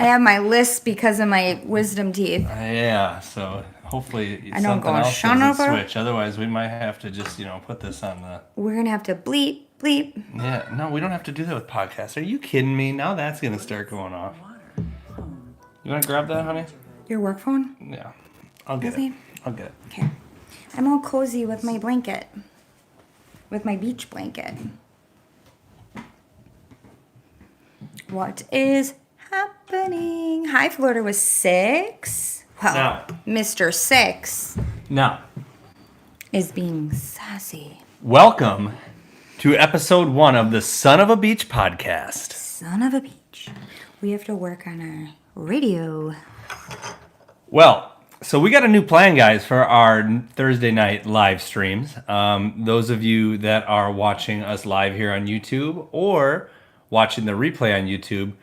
I have my list because of my wisdom teeth. Yeah, so hopefully I know, something else Sean doesn't over. switch. Otherwise, we might have to just, put this on the... We're going to have to bleep. Yeah, no, we don't have to do that with podcasts. Are you kidding me? Now that's going to start going off. You want to grab that, honey? Your work phone? Yeah. I'll get it. Okay. I'm all cozy with my blanket. With my beach blanket. What is happening? Hi, Florida was 6. Well, Now. Mr. 6 Now, is being sassy. welcome to episode 1 of the Son of a Beach podcast. Son of a beach. We have to work on our radio. Well, so we got a new plan, guys, for our Thursday night live streams. Those of you that are watching us live here on YouTube or watching the replay on YouTube,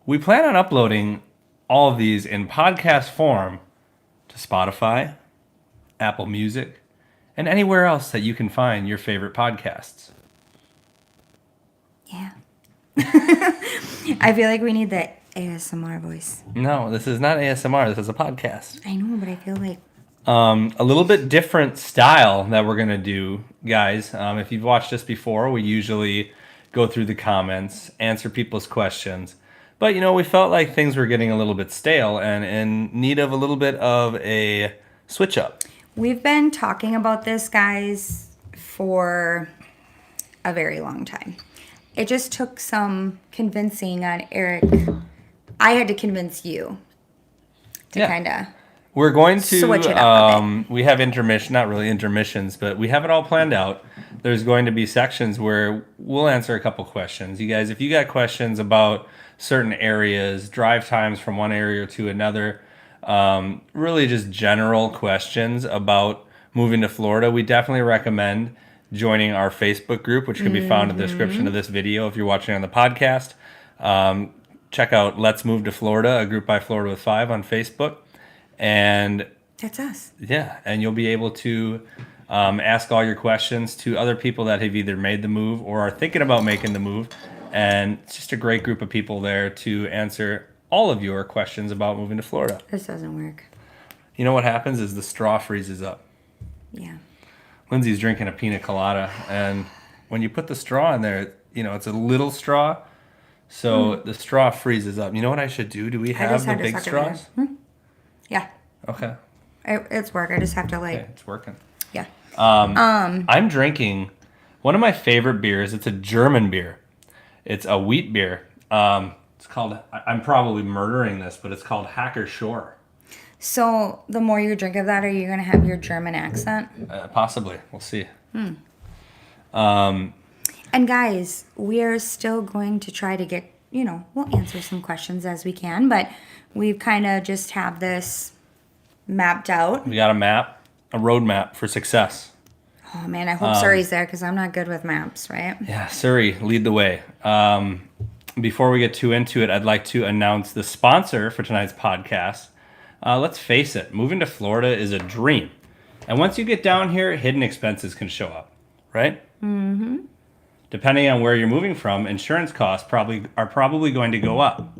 we plan on uploading all of these in podcast form to Spotify, Apple Music, and anywhere else that you can find your favorite podcasts. Yeah. I feel like we need the ASMR voice. No, this is not ASMR. This is a podcast. I know, but I feel like... A little bit different style that we're going to do, guys. If you've watched us before, we usually go through the comments, answer people's questions. But, we felt like things were getting a little bit stale and in need of a little bit of a switch up. We've been talking about this, guys, for a very long time. It just took some convincing on Eric. I had to convince you to kind of... We're going to switch it up a bit. We have not really intermissions, but we have it all planned out. There's going to be sections where we'll answer a couple questions. You guys, if you got questions about certain areas, drive times from one area to another, really just general questions about moving to Florida, we definitely recommend joining our Facebook group, which can be found in the description of this video if you're watching on the podcast. Check out Let's Move to Florida, a group by Florida with 5 on Facebook. And that's us. Yeah, and you'll be able to ask all your questions to other people that have either made the move or are thinking about making the move. And it's just a great group of people there to answer all of your questions about moving to Florida. This doesn't work. You know what happens is the straw freezes up. Yeah. Lindsay's drinking a pina colada, and when you put the straw in there, it's a little straw, so the straw freezes up. You know what I should do? Do we have the big straws? Yeah. Okay. It's work. I just have to Okay, it's working. Yeah. I'm drinking one of my favorite beers. It's a German beer. It's a wheat beer. It's called, I'm probably murdering this, but it's called Hacker Shore. So the more you drink of that, are you going to have your German accent? Possibly. We'll see. And guys, we are still going to try to get, we'll answer some questions as we can, but we've kind of just have this mapped out. We got a roadmap for success. Oh man, I hope Surrey's there because I'm not good with maps, right? Yeah, Surrey, lead the way. Before we get too into it, I'd like to announce the sponsor for tonight's podcast. Let's face it, moving to Florida is a dream. And once you get down here, hidden expenses can show up, right? Mm-hmm. Depending on where you're moving from, insurance costs are probably going to go up.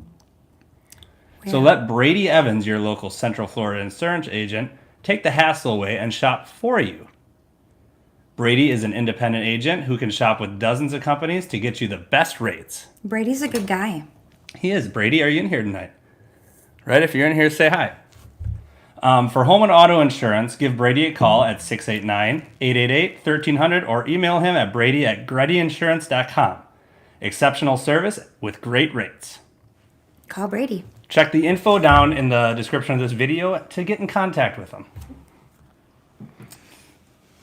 Yeah. So let Brady Evans, your local Central Florida insurance agent, take the hassle away and shop for you. Brady is an independent agent who can shop with dozens of companies to get you the best rates. Brady's a good guy. He is. Brady, are you in here tonight? Right? If you're in here, say hi. For home and auto insurance, give Brady a call at 689-888-1300 or email him at brady@grettyinsurance.com. Exceptional service with great rates. Call Brady. Check the info down in the description of this video to get in contact with him.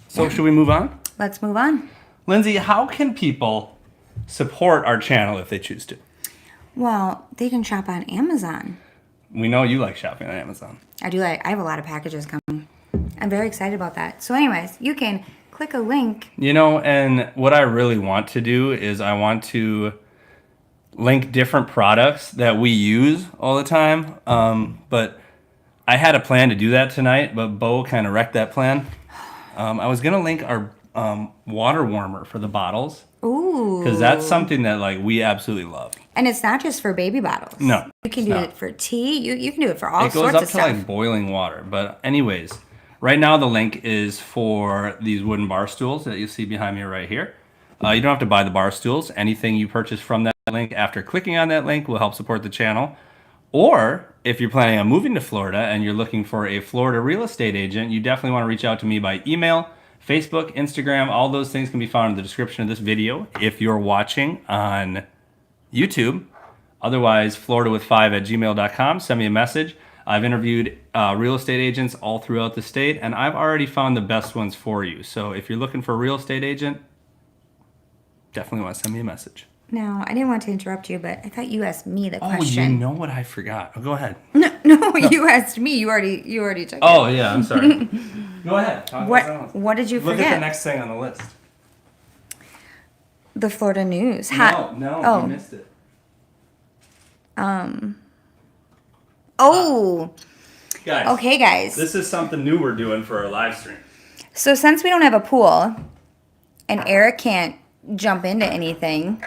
So should we move on? Let's move on. Lindsay, how can people support our channel if they choose to? Well, they can shop on Amazon. We know you like shopping on Amazon. I do. I have a lot of packages coming. I'm very excited about that. So anyways, you can click a link. And what I really want to do is I want to link different products that we use all the time. But I had a plan to do that tonight, but Bo kind of wrecked that plan. I was going to link our water warmer for the bottles. Ooh. Because that's something that like we absolutely love. And it's not just for baby bottles. No. You can do it for tea. You can do it for all sorts of stuff. It goes up to like boiling water. But anyways, right now the link is for these wooden bar stools that you see behind me right here. You don't have to buy the bar stools. Anything you purchase from that link after clicking on that link will help support the channel. Or if you're planning on moving to Florida and you're looking for a Florida real estate agent, you definitely want to reach out to me by email, Facebook, Instagram. All those things can be found in the description of this video if you're watching on YouTube. Otherwise, floridawith5@gmail.com. Send me a message. I've interviewed real estate agents all throughout the state, and I've already found the best ones for you. So if you're looking for a real estate agent, definitely want to send me a message. No, I didn't want to interrupt you, but I thought you asked me the question. Oh, you know what I forgot. Oh, go ahead. No, you asked me. You already took it. Oh, yeah, I'm sorry. Go ahead. What did you forget? Look at the next thing on the list. The Florida news. No, you missed it. Oh. Guys. Okay, guys. This is something new we're doing for our live stream. So since we don't have a pool and Eric can't jump into anything,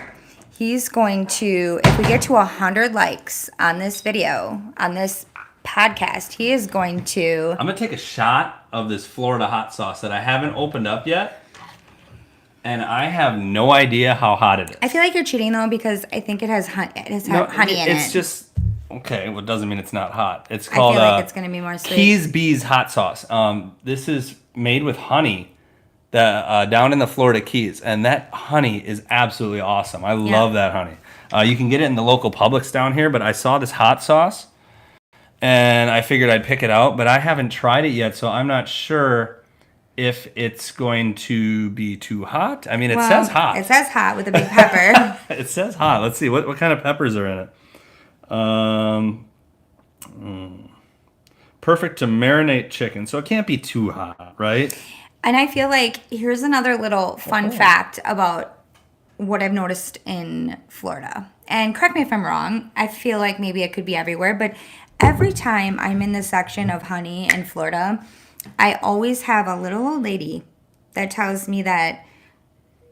he's going to, if we get to 100 likes on this video, on this podcast, he is going to... I'm going to take a shot of this Florida hot sauce that I haven't opened up yet. And I have no idea how hot it is. I feel like you're cheating, though, because I think it has honey in it. It's just... Okay, well, it doesn't mean it's not hot. It's called... I feel like it's going to be more sweet. Keys Bees hot sauce. This is made with honey down in the Florida Keys. And that honey is absolutely awesome. I love that honey. You can get it in the local Publix down here, but I saw this hot sauce. And I figured I'd pick it out, but I haven't tried it yet, so I'm not sure if it's going to be too hot. I mean, it says hot. It says hot with a big pepper. It says hot. Let's see. What kind of peppers are in it? Perfect to marinate chicken, so it can't be too hot, right? And I feel like here's another little fun fact about what I've noticed in Florida. And correct me if I'm wrong. I feel like maybe it could be everywhere, but every time I'm in the section of honey in Florida, I always have a little old lady that tells me that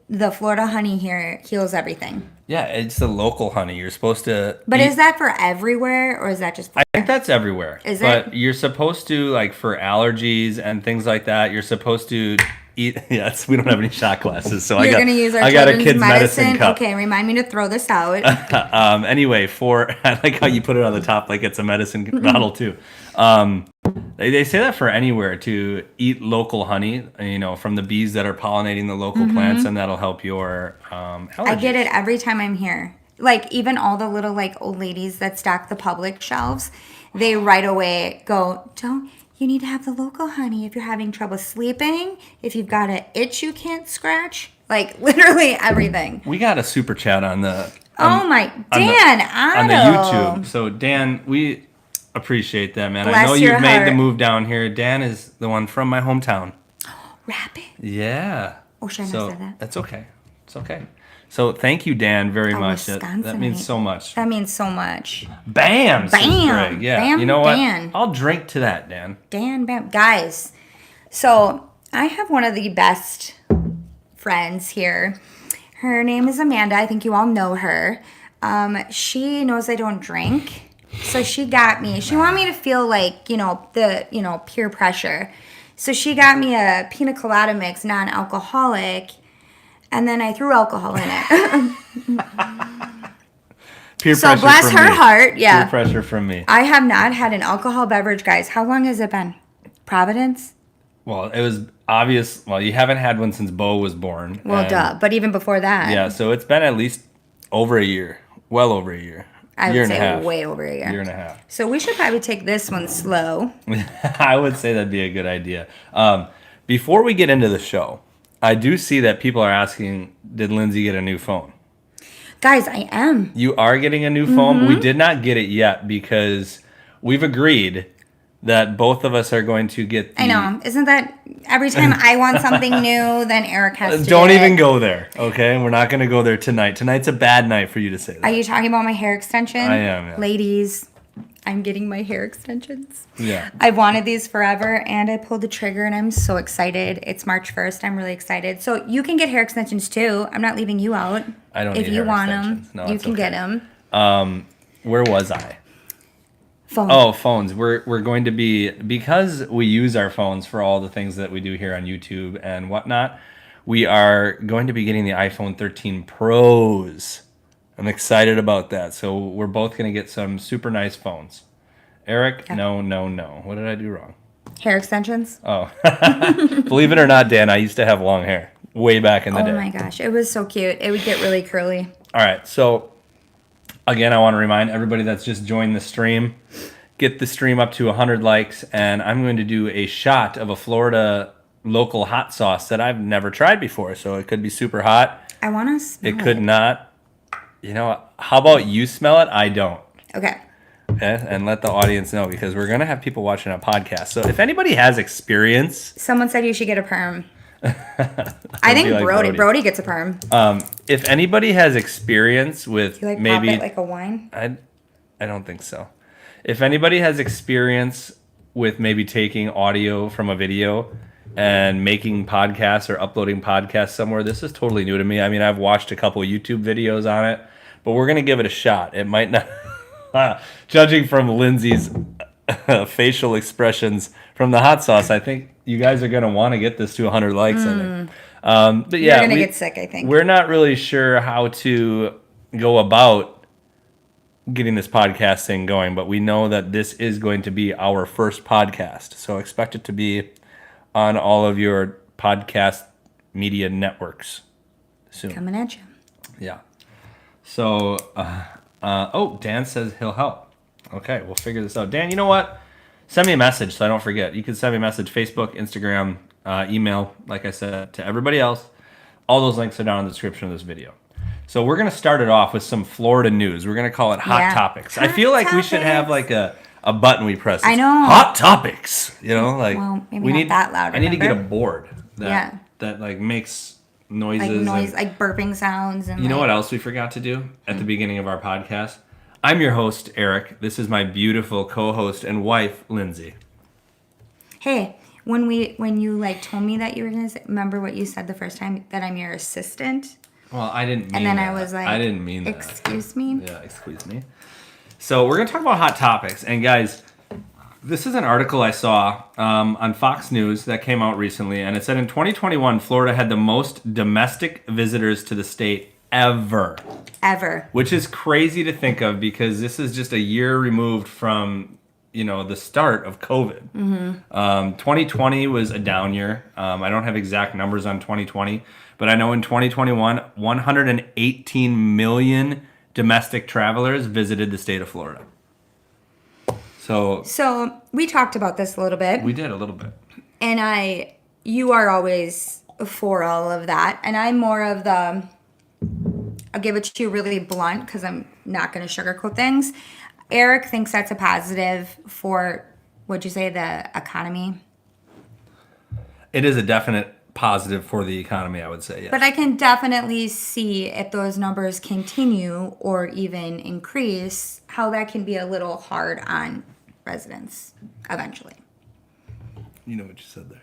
the Florida honey here heals everything. Yeah, it's the local honey. You're supposed to... But is that for everywhere, or is that just... I think that's everywhere. Is it? But you're supposed to, like, for allergies and things like that, you're supposed to eat... Yes, we don't have any shot glasses, so You're going to use our children's a kid's medicine cup. Okay, remind me to throw this out. Anyway, I like how you put it on the top like it's a medicine bottle, too. They say that for anywhere, to eat local honey, from the bees that are pollinating the local plants, and that'll help your allergies. I get it every time I'm here. Like, even all the little, like, old ladies that stock the public shelves, they right away go, you need to have the local honey if you're having trouble sleeping, if you've got an itch you can't scratch. Like, literally everything. We got a super chat on the... Dan, on the YouTube. So, Dan, we... appreciate that, man. I know you've made the move down here. Dan is the one from my hometown. Rapid? Yeah. Oh, should I not say that? That's okay. It's okay. So thank you, Dan, very much. That means so much. That means so much. Bam! Bam! Yeah. Bam, you know what? Dan. I'll drink to that, Dan. Dan, bam. Guys, so I have one of the best friends here. Her name is Amanda. I think you all know her. She knows I don't drink. So she got me. She wanted me to feel like, the peer pressure. So she got me a pina colada mix, non-alcoholic, and then I threw alcohol in it. Peer so pressure bless from her me. heart. Yeah. Peer pressure from me. I have not had an alcohol beverage, guys. How long has it been? Providence? Well, it was obvious. Well, you haven't had one since Bo was born. Well, duh. But even before that. Yeah, so it's been at least over a year. Well over a year. I would say way over a year. Year and a half. So we should probably take this one slow. I would say that'd be a good idea. Before we get into the show, I do see that people are asking, did Lindsay get a new phone? Guys, I am. You are getting a new phone? We did not get it yet because we've agreed that both of us are going to get the... I know. Isn't that every time I want something new, then Eric has to Don't even go there, okay? We're not going to go there tonight. Tonight's a bad night for you to say that. Are you talking about my hair extension? I am, yeah. Ladies, I'm getting my hair extensions. Yeah. I've wanted these forever, and I pulled the trigger, and I'm so excited. It's March 1st. I'm really excited. So you can get hair extensions, too. I'm not leaving you out. I don't If need you hair want extensions. them, No, you it's can okay. get them. Where was I? Phone. Oh, phones. We're going to be, because we use our phones for all the things that we do here on YouTube and whatnot, we are going to be getting the iPhone 13 Pros. I'm excited about that. So we're both going to get some super nice phones. Eric, Yeah. No. What did I do wrong? Hair extensions? Oh, believe it or not, Dan, I used to have long hair way back in the day. Oh my gosh, it was so cute. It would get really curly. All right, so again, I want to remind everybody that's just joined the stream, get the stream up to 100 likes, and I'm going to do a shot of a Florida local hot sauce that I've never tried before. So it could be super hot. I want to smell It could not. You know, how about you smell it? I don't. Okay. Okay, and let the audience know, because we're going to have people watching a podcast. So if anybody has experience, Someone said you should get a perm. I think like Brody gets a perm. if anybody has experience with You like maybe pop it like a wine? I don't think so. If anybody has experience with maybe taking audio from a video and making podcasts or uploading podcasts somewhere, this is totally new to me. I mean, I've watched a couple YouTube videos on it, but we're going to give it a shot. It might not, judging from Lindsay's facial expressions from the hot sauce, I think you guys are going to want to get this to 100 likes, I think. But yeah, You're going to get sick, I think. we're not really sure how to go about getting this podcast thing going, but we know that this is going to be our first podcast. So expect it to be on all of your podcast media networks soon. Coming at you. Yeah. So, Dan says he'll help. Okay, we'll figure this out. Dan, you know what? Send me a message so I don't forget. You can send me a message, Facebook, Instagram, email, like I said, to everybody else. All those links are down in the description of this video. So we're going to start it off with some Florida news. We're going to call it Hot Topics. I feel like we should have like a button we press. I know. Hot Topics. You know, like Well, maybe we not need that loud, I need to get a remember? board that like makes noises. Like burping sounds. And You know what else we forgot to do at the beginning of our podcast? I'm your host, Eric. This is my beautiful co-host and wife, Lindsay. Hey, when you like told me that you were gonna remember what you said the first time, that I'm your assistant, Well, I didn't mean and then that. I was like, I didn't mean that. Excuse me. Yeah, excuse me. So we're going to talk about hot topics. And guys, this is an article I saw on Fox News that came out recently. And it said in 2021, Florida had the most domestic visitors to the state ever. Which is crazy to think of, because this is just a year removed from, the start of COVID. 2020 was a down year. I don't have exact numbers on 2020, but I know in 2021, 118 million domestic travelers visited the state of Florida. So we talked about this a little bit. We did a little bit. And you are always for all of that. And I'm more of I'll give it to you really blunt, because I'm not going to sugarcoat things. Eric thinks that's a positive for, what'd you say, the economy? It is a definite positive for the economy, I would say, yes. But I can definitely see, if those numbers continue or even increase, how that can be a little hard on residents eventually. You know what you said there.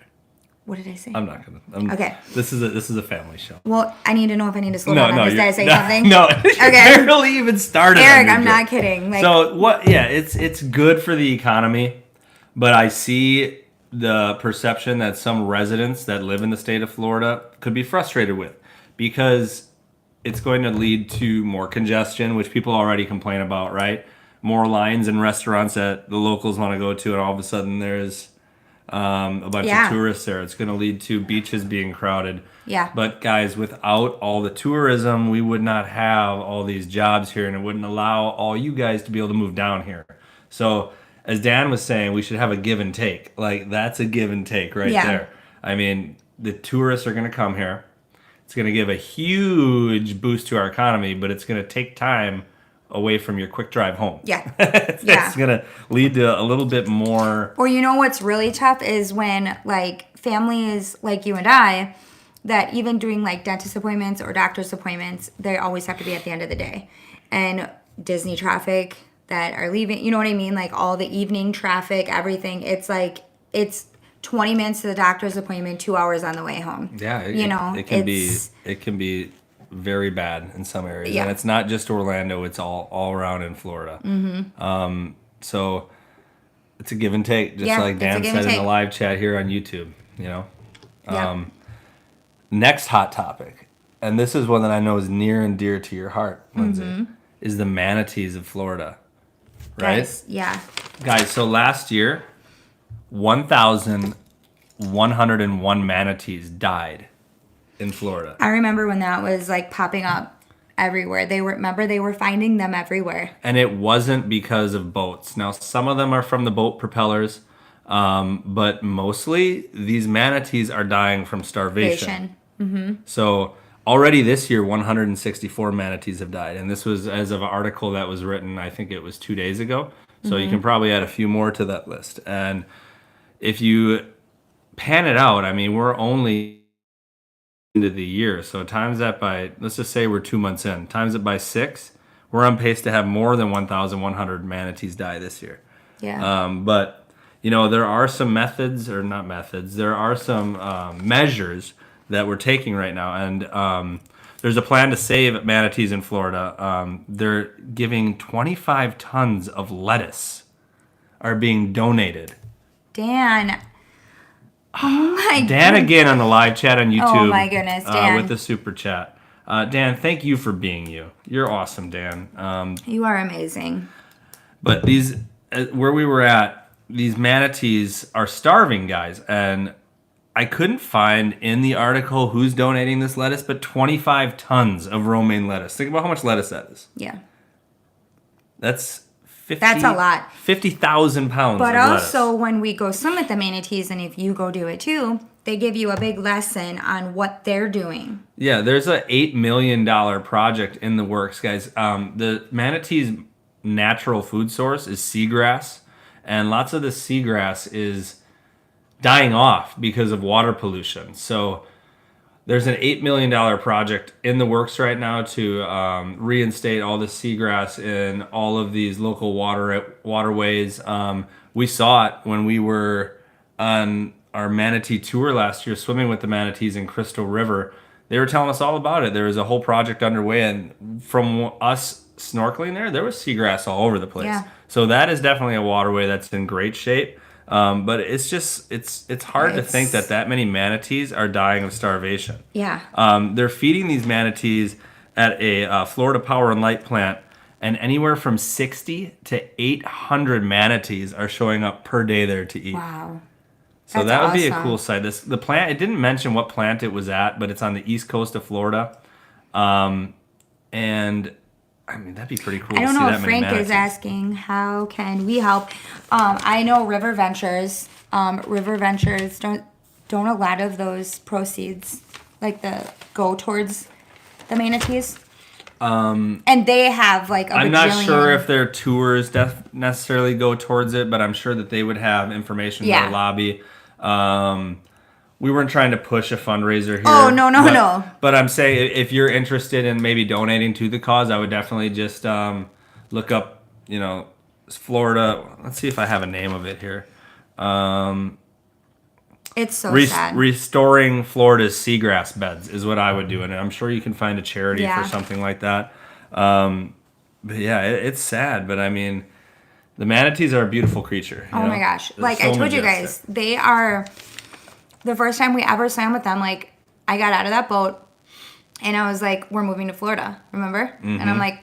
What did I say? I'm not gonna. Okay. This is a family show. Well, I need to know if I need to slow down. Did I say something? No. Okay. Barely even started. Eric, I'm not kidding. So what? Yeah, it's good for the economy, but I see the perception that some residents that live in the state of Florida could be frustrated with, because it's going to lead to more congestion, which people already complain about, right? More lines in restaurants that the locals want to go to, and all of a sudden there's a bunch of tourists there. It's going to lead to beaches being crowded. Yeah. But guys, without all the tourism, we would not have all these jobs here, and it wouldn't allow all you guys to be able to move down here. So as Dan was saying, we should have a give and take. Like, that's a give and take right there. I mean, the tourists are going to come here. It's going to give a huge boost to our economy, but it's going to take time away from your quick drive home. Yeah. It's going to lead to a little bit more. Or what's really tough is when, like, families like you and I, that even doing, like, dentist appointments or doctor's appointments, they always have to be at the end of the day. And Disney traffic, that are leaving. You know what I mean? Like all the evening traffic, everything. It's like it's 20 minutes to the doctor's appointment, 2 hours on the way home. Yeah, it can be very bad in some areas, and it's not just Orlando; it's all around in Florida. Mm-hmm. So it's a give and take, just like Dan said in the live chat here on YouTube. Next hot topic, and this is one that I know is near and dear to your heart, Lindsay, is the manatees of Florida. Right? Guys, so last year, 1,101 manatees died in Florida. I remember when that was like popping up everywhere. They were finding them everywhere. And it wasn't because of boats. Now, some of them are from the boat propellers, but mostly these manatees are dying from starvation. Mm-hmm. So already this year, 164 manatees have died. And this was as of an article that was written, I think it was 2 days ago. So you can probably add a few more to that list. And if you pan it out, I mean, we're only into the year. So times that by, let's just say we're 2 months in, times it by 6, we're on pace to have more than 1,100 manatees die this year. Yeah. But, there are some methods, or not methods, there are some measures that we're taking right now. And there's a plan to save manatees in Florida. They're giving 25 tons of lettuce are being donated. Dan. Oh my Dan goodness. Again on the live chat on YouTube. Oh my goodness, Dan. With the super chat. Dan, thank you for being you. You're awesome, Dan. You are amazing. But these, where we were at, these manatees are starving, guys. And I couldn't find in the article who's donating this lettuce, but 25 tons of romaine lettuce. Think about how much lettuce that is. Yeah. That's a lot. 50,000 pounds But of also, lettuce. when we go swim with the manatees, and if you go do it too, they give you a big lesson on what they're doing. Yeah, there's a $8 million project in the works, guys. The manatee's natural food source is seagrass, and lots of the seagrass is dying off because of water pollution. So there's an $8 million project in the works right now to reinstate all the seagrass in all of these local waterways. We saw it when we were on our manatee tour last year, swimming with the manatees in Crystal River. They were telling us all about it. There was a whole project underway, and from us snorkeling there was seagrass all over the place. Yeah. So that is definitely a waterway that's in great shape. But it's just it's hard to think that many manatees are dying of starvation. Yeah. They're feeding these manatees at a Florida Power and Light plant, and anywhere from 60 to 800 manatees are showing up per day there to eat. Wow. So That's that would be a awesome. cool site. The plant, it didn't mention what plant it was at, but it's on the east coast of Florida. And I mean, that'd be pretty cool. I don't to see know that if many Frank is manatees. asking, how can we help? I know River Ventures. River Ventures don't a lot of those proceeds go towards the manatees. And they have like a I'm not bajillion- sure if their tours necessarily go towards it, but I'm sure that they would have information in their lobby. We weren't trying to push a fundraiser here. Oh, no. But I'm saying if you're interested in maybe donating to the cause, I would definitely just look up, Florida. Let's see if I have a name of it here. It's so sad. Restoring Florida's seagrass beds is what I would do. And I'm sure you can find a charity Yeah. for something like that. But yeah, it's sad. But I mean, the manatees are a beautiful creature. Oh my gosh. They're Like so I told you majestic. guys, they are the first time we ever swam with them. Like I got out of that boat and I was like, we're moving to Florida, remember? Mm-hmm. And I'm like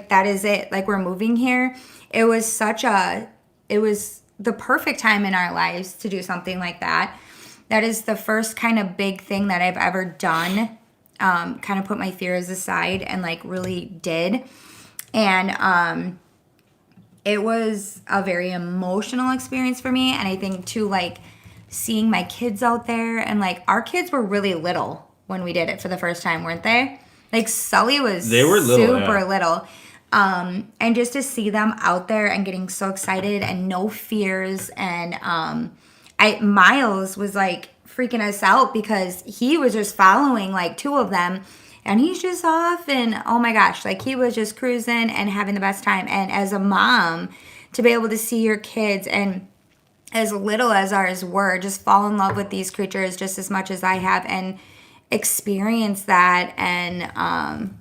that is it. Like we're moving here. It was the perfect time in our lives to do something like that. That is the first kind of big thing that I've ever done. Kind of put my fears aside and like really did. And it was a very emotional experience for me. And I think too, like seeing my kids out there, and like our kids were really little when we did it for the first time, weren't they? Like Sully was They were little, super little. And just to see them out there and getting so excited and no fears. And Miles was like freaking us out because he was just following like two of them. And he's just off, and oh my gosh, like he was just cruising and having the best time. And as a mom, to be able to see your kids, and as little as ours were, just fall in love with these creatures just as much as I have, and experience that. And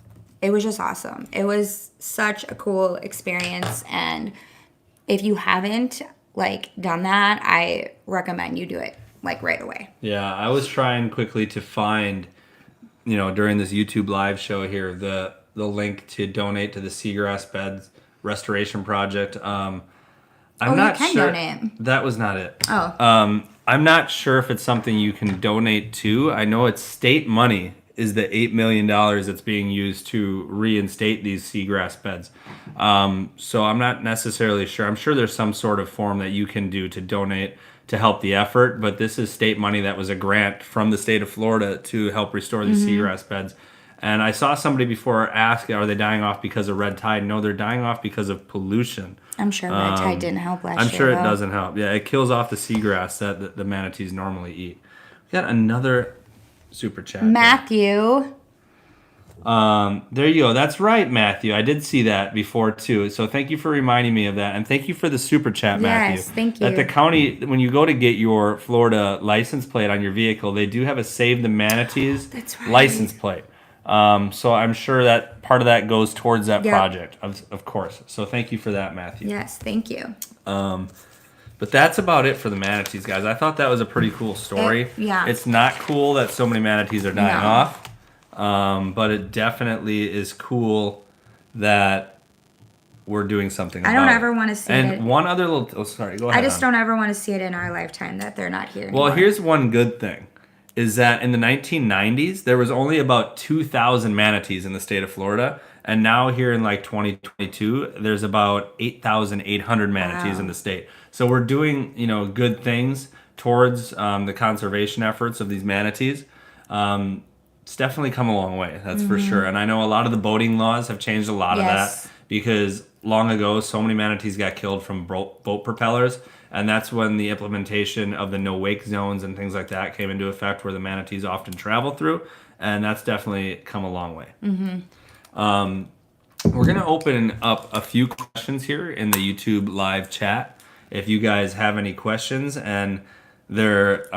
it was just awesome. It was such a cool experience. And if you haven't like done that, I recommend you do it like right away. Yeah, I was trying quickly to find, during this YouTube live show here, the link to donate to the Seagrass Beds Restoration Project. I'm not you can sure. donate. That was not it. Oh. I'm not sure if it's something you can donate to. I know it's state money is the $8 million that's being used to reinstate these seagrass beds. So I'm not necessarily sure. I'm sure there's some sort of form that you can do to donate to help the effort, but this is state money that was a grant from the state of Florida to help restore these seagrass beds. And I saw somebody before ask, are they dying off because of red tide? No, they're dying off because of pollution. I'm sure red tide didn't help last year. I'm sure it doesn't help. Yeah, it kills off the seagrass that the manatees normally eat. We got another super chat. Matthew. There you go. That's right, Matthew. I did see that before too. So thank you for reminding me of that, and thank you for the super chat, Matthew. Yes, thank you. At the county, when you go to get your Florida license plate on your vehicle, they do have a Save the Manatees That's right. license plate. So I'm sure that part of that goes towards that project, of course. So thank you for that, Matthew. Yes, thank you. But that's about it for the manatees, guys. I thought that was a pretty cool story. Yeah. It's not cool that so many manatees are dying off. But it definitely is cool that we're doing something about it. I don't ever want to see it. And one other little... Oh, sorry. Go ahead. I just don't ever want to see it in our lifetime that they're not here anymore. Well, here's one good thing. Is that in the 1990s, there was only about 2,000 manatees in the state of Florida. And now here in like 2022, there's about 8,800 manatees in the state. So we're doing, good things towards the conservation efforts of these manatees. It's definitely come a long way, that's for sure. And I know a lot of the boating laws have changed a lot of that because long ago, so many manatees got killed from boat propellers. And that's when the implementation of the no-wake zones and things like that came into effect, where the manatees often travel through. And that's definitely come a long way. We're going to open up a few questions here in the YouTube live chat. If you guys have any questions and they're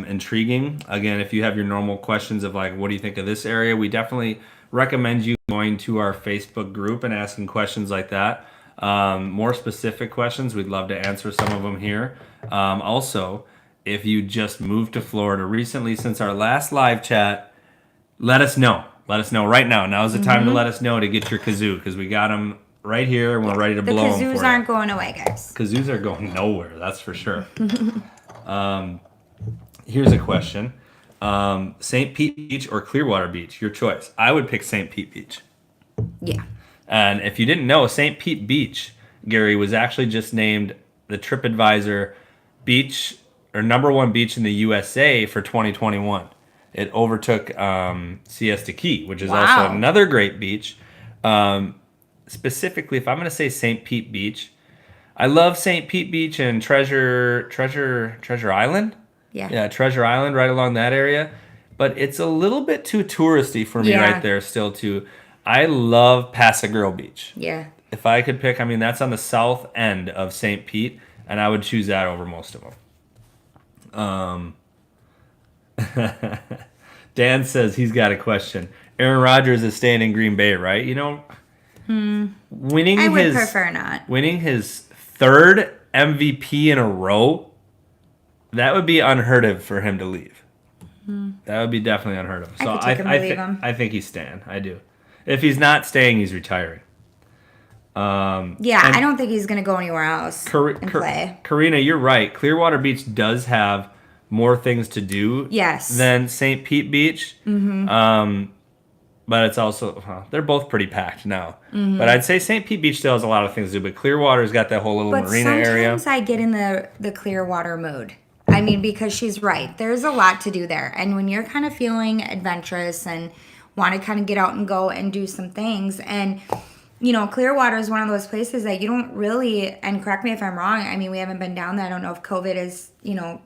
intriguing, again, if you have your normal questions of like, what do you think of this area? We definitely recommend you going to our Facebook group and asking questions like that. More specific questions, we'd love to answer some of them here. Also, if you just moved to Florida recently since our last live chat, let us know. Let us know right now. Now's the time to let us know to get your kazoo, because we got them right here and we're ready to blow them for you. The kazoos aren't going away, guys. Kazoos are going nowhere, that's for sure. Here's a question. St. Pete Beach or Clearwater Beach? Your choice. I would pick St. Pete Beach. Yeah. And if you didn't know, St. Pete Beach, Gary, was actually just named the TripAdvisor beach, or #1 beach in the USA for 2021. It overtook Siesta Key, which is also another great beach. Specifically, if I'm going to say St. Pete Beach, I love St. Pete Beach and Treasure Island. Yeah, Treasure Island, right along that area. But it's a little bit too touristy for me right there still, too. I love Paso Girl Beach. Yeah. If I could pick, that's on the south end of St. Pete, and I would choose that over most of them. Dan says he's got a question. Aaron Rodgers is staying in Green Bay, right? Winning I would prefer not. Winning his third MVP in a row, that would be unheard of for him to leave. That would be definitely unheard of. So I think he's staying. I do. If he's not staying, he's retiring. I don't think he's going to go anywhere else and play. Karina, you're right. Clearwater Beach does have more things to do than St. Pete Beach. But it's also, they're both pretty packed now. But I'd say St. Pete Beach still has a lot of things to do. But Clearwater's got that whole little marina area. Sometimes I get in the Clearwater mood. Because she's right. There's a lot to do there. And when you're kind of feeling adventurous and want to kind of get out and go and do some things, and Clearwater is one of those places that you don't really, and correct me if I'm wrong, we haven't been down there. I don't know if COVID has,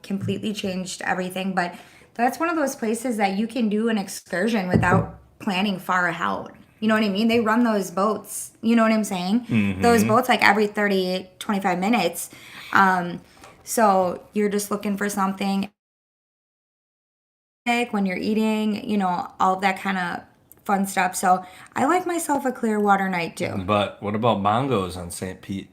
completely changed everything, but that's one of those places that you can do an excursion without planning far out. You know what I mean? They run those boats. You know what I'm saying? Those boats like every 30, 25 minutes. So you're just looking for something when you're eating, you know, all of that kind of fun stuff. So I like myself a Clearwater night too. But what about Bongos on St. Pete?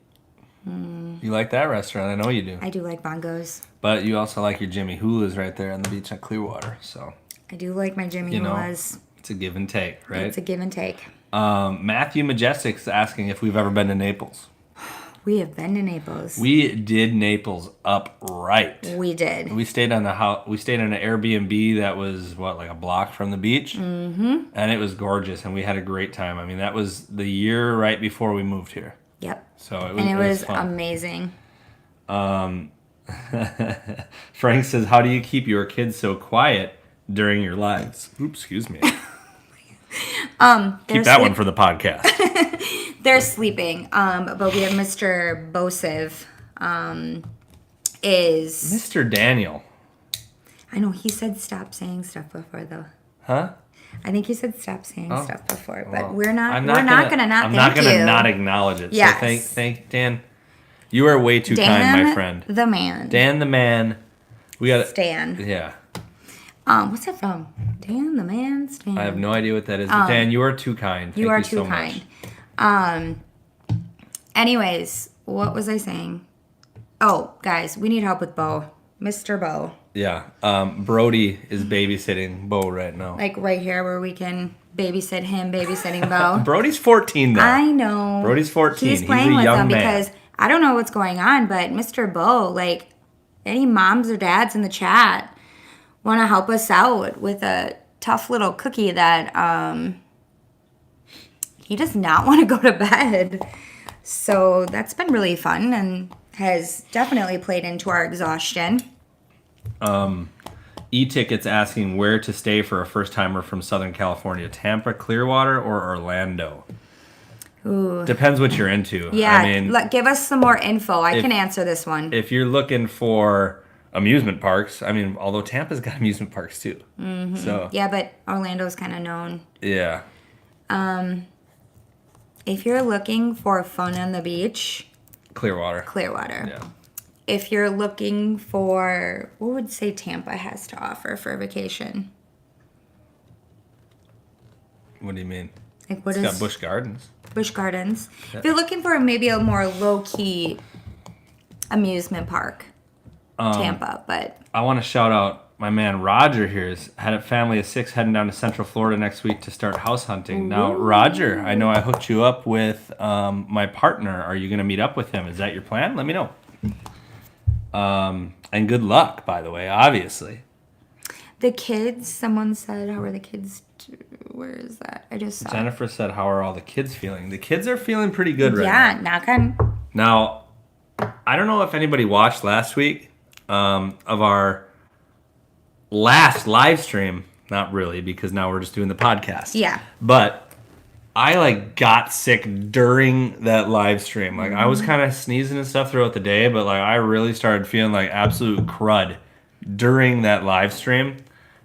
You like that restaurant? I know you do. I do like bongos. But you also like your Jimmy Hula's right there on the beach at Clearwater. So I do like my Jimmy Hula's. It's a give and take, right? It's a give and take. Matthew Majestic's asking if we've ever been to Naples. We have been to Naples. We did Naples up right. We did. We stayed on the house. We stayed in an Airbnb that was like a block from the beach, and it was gorgeous, and we had a great time. I mean, that was the year right before we moved here. Yep. So it was fun. Amazing. Frank says, "How do you keep your kids so quiet during your lives?" Oops, excuse me. Keep that one for the podcast. They're sleeping, but we have Mr. Bosiv, is... Mr. Daniel. I know, he said stop saying stuff before, though. Huh? I think he said stop saying stuff before, but Well, we're not I'm gonna not gonna not acknowledge it. Yes. So thank Dan. You are way too kind, my friend. the man. Dan the man. We got Stan. Yeah. What's that from? Dan the man, Stan. I have no idea what that is. But Dan, you are too kind. You Thank are so too much. kind. Anyways, what was I saying? Oh, guys, we need help with Bo. Mr. Bo. Yeah. Brody is babysitting Bo right now. Like right here where we can babysit him, babysitting Bo. Brody's 14 though. I know. Brody's 14. He's He's playing a with young them man. because I don't know what's going on, but Mr. Bo, like, any moms or dads in the chat want to help us out with a tough little cookie that he does not want to go to bed. So that's been really fun and has definitely played into our exhaustion. E-Ticket's asking where to stay for a first-timer from Southern California. Tampa, Clearwater, or Orlando? Ooh. Depends what you're into. Yeah, I mean, give us some more info. I can answer this one. If you're looking for amusement parks, I mean, although Tampa's got amusement parks too. Mm-hmm. So yeah, but Orlando's kind of known. Yeah. If you're looking for fun on the beach, Clearwater. Yeah. If you're looking for, what would say Tampa has to offer for a vacation? What do you mean? Like what It's is got Busch Gardens. Busch Gardens? Yeah. If you're looking for maybe a more low-key amusement park, Tampa, but... I want to shout out my man Roger here. Has had a family of 6 heading down to Central Florida next week to start house hunting. Ooh. Now, Roger, I know I hooked you up with my partner. Are you going to meet up with him? Is that your plan? Let me know. And good luck, by the way, obviously. The kids, someone said, how are the kids? Where is that? I just saw. Jennifer said, how are all the kids feeling? The kids are feeling pretty good right now. Yeah, knock on. Now, I don't know if anybody watched last week of our last live stream. Not really, because now we're just doing the podcast. Yeah. But I got sick during that live stream. I was kind of sneezing and stuff throughout the day, but I really started feeling like absolute crud during that live stream.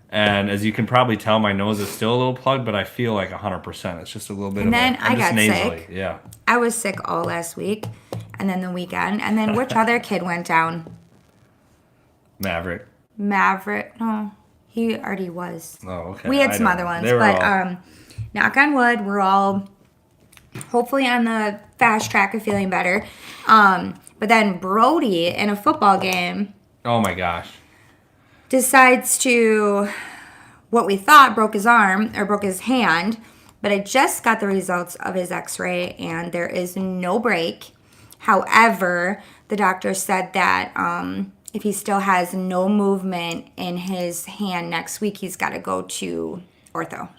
And as you can probably tell, my nose is still a little plugged, but I feel like 100%. It's just a little bit and of then I'm I got nasally. sick. Yeah. I was sick all last week, and then the weekend. And then which other kid went down? Maverick. No, he already was. Oh, okay. We had some other ones, but knock on wood, we're all hopefully on the fast track of feeling better. But then Brody in a football game. Oh my gosh. Decides to, what we thought broke his arm or broke his hand, but I just got the results of his x-ray and there is no break. However, the doctor said that if he still has no movement in his hand next week, he's got to go to ortho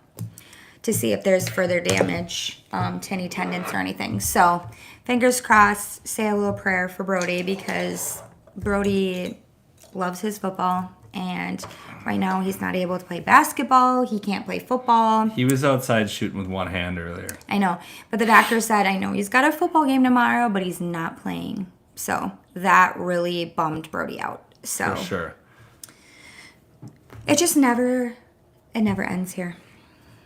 to see if there's further damage to any tendons or anything. So fingers crossed, say a little prayer for Brody because Brody loves his football. And right now he's not able to play basketball. He can't play football. He was outside shooting with one hand earlier. I know. But the doctor said, I know he's got a football game tomorrow, but he's not playing. So that really bummed Brody out. So for sure. It just never ends here.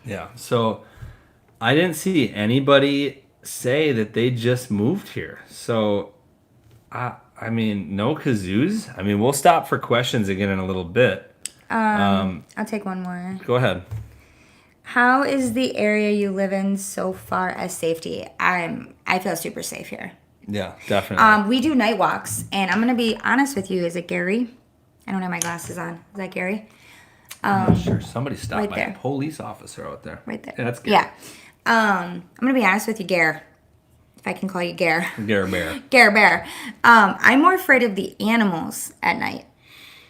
Yeah. So I didn't see anybody say that they just moved here. So I mean, no kazoos. I mean, we'll stop for questions again in a little bit. I'll take one more. Go ahead. How is the area you live in so far as safety? I feel super safe here. Yeah, definitely. We do night walks, and I'm gonna be honest with you. Is it Gary? I don't have my glasses on. Is that Gary? I'm not sure. Somebody stopped right by there. a police officer out there. Right there. Yeah, that's good. Yeah. I'm gonna be honest with you, Gare. If I can call you Gare. Gare Bear. Gare Bear. I'm more afraid of the animals at night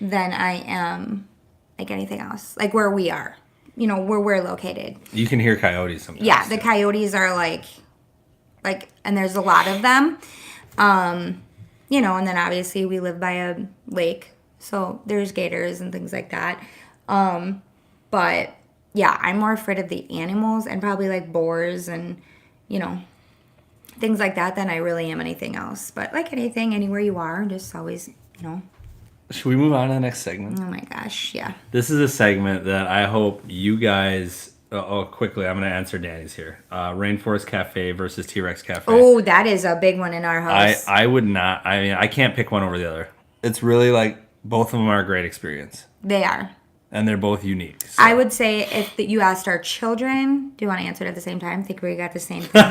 than I am like anything else. Like where we are. You know, where we're located. You can hear coyotes sometimes. Yeah, the coyotes are like, and there's a lot of them. You know, and then obviously we live by a lake, so there's gators and things like that. But yeah, I'm more afraid of the animals and probably like boars and, you know, things like that than I really am anything else. But like anything, anywhere you are, just always, you know. Should we move on to the next segment? Oh my gosh, yeah. This is a segment that I hope you guys. Quickly, I'm going to answer Danny's here. Rainforest Cafe versus T-Rex Cafe. Oh, that is a big one in our house. I would not. I mean, I can't pick one over the other. It's really like both of them are a great experience. They are. And they're both unique. So. I would say if you asked our children, do you want to answer it at the same time? I think we got the same thing.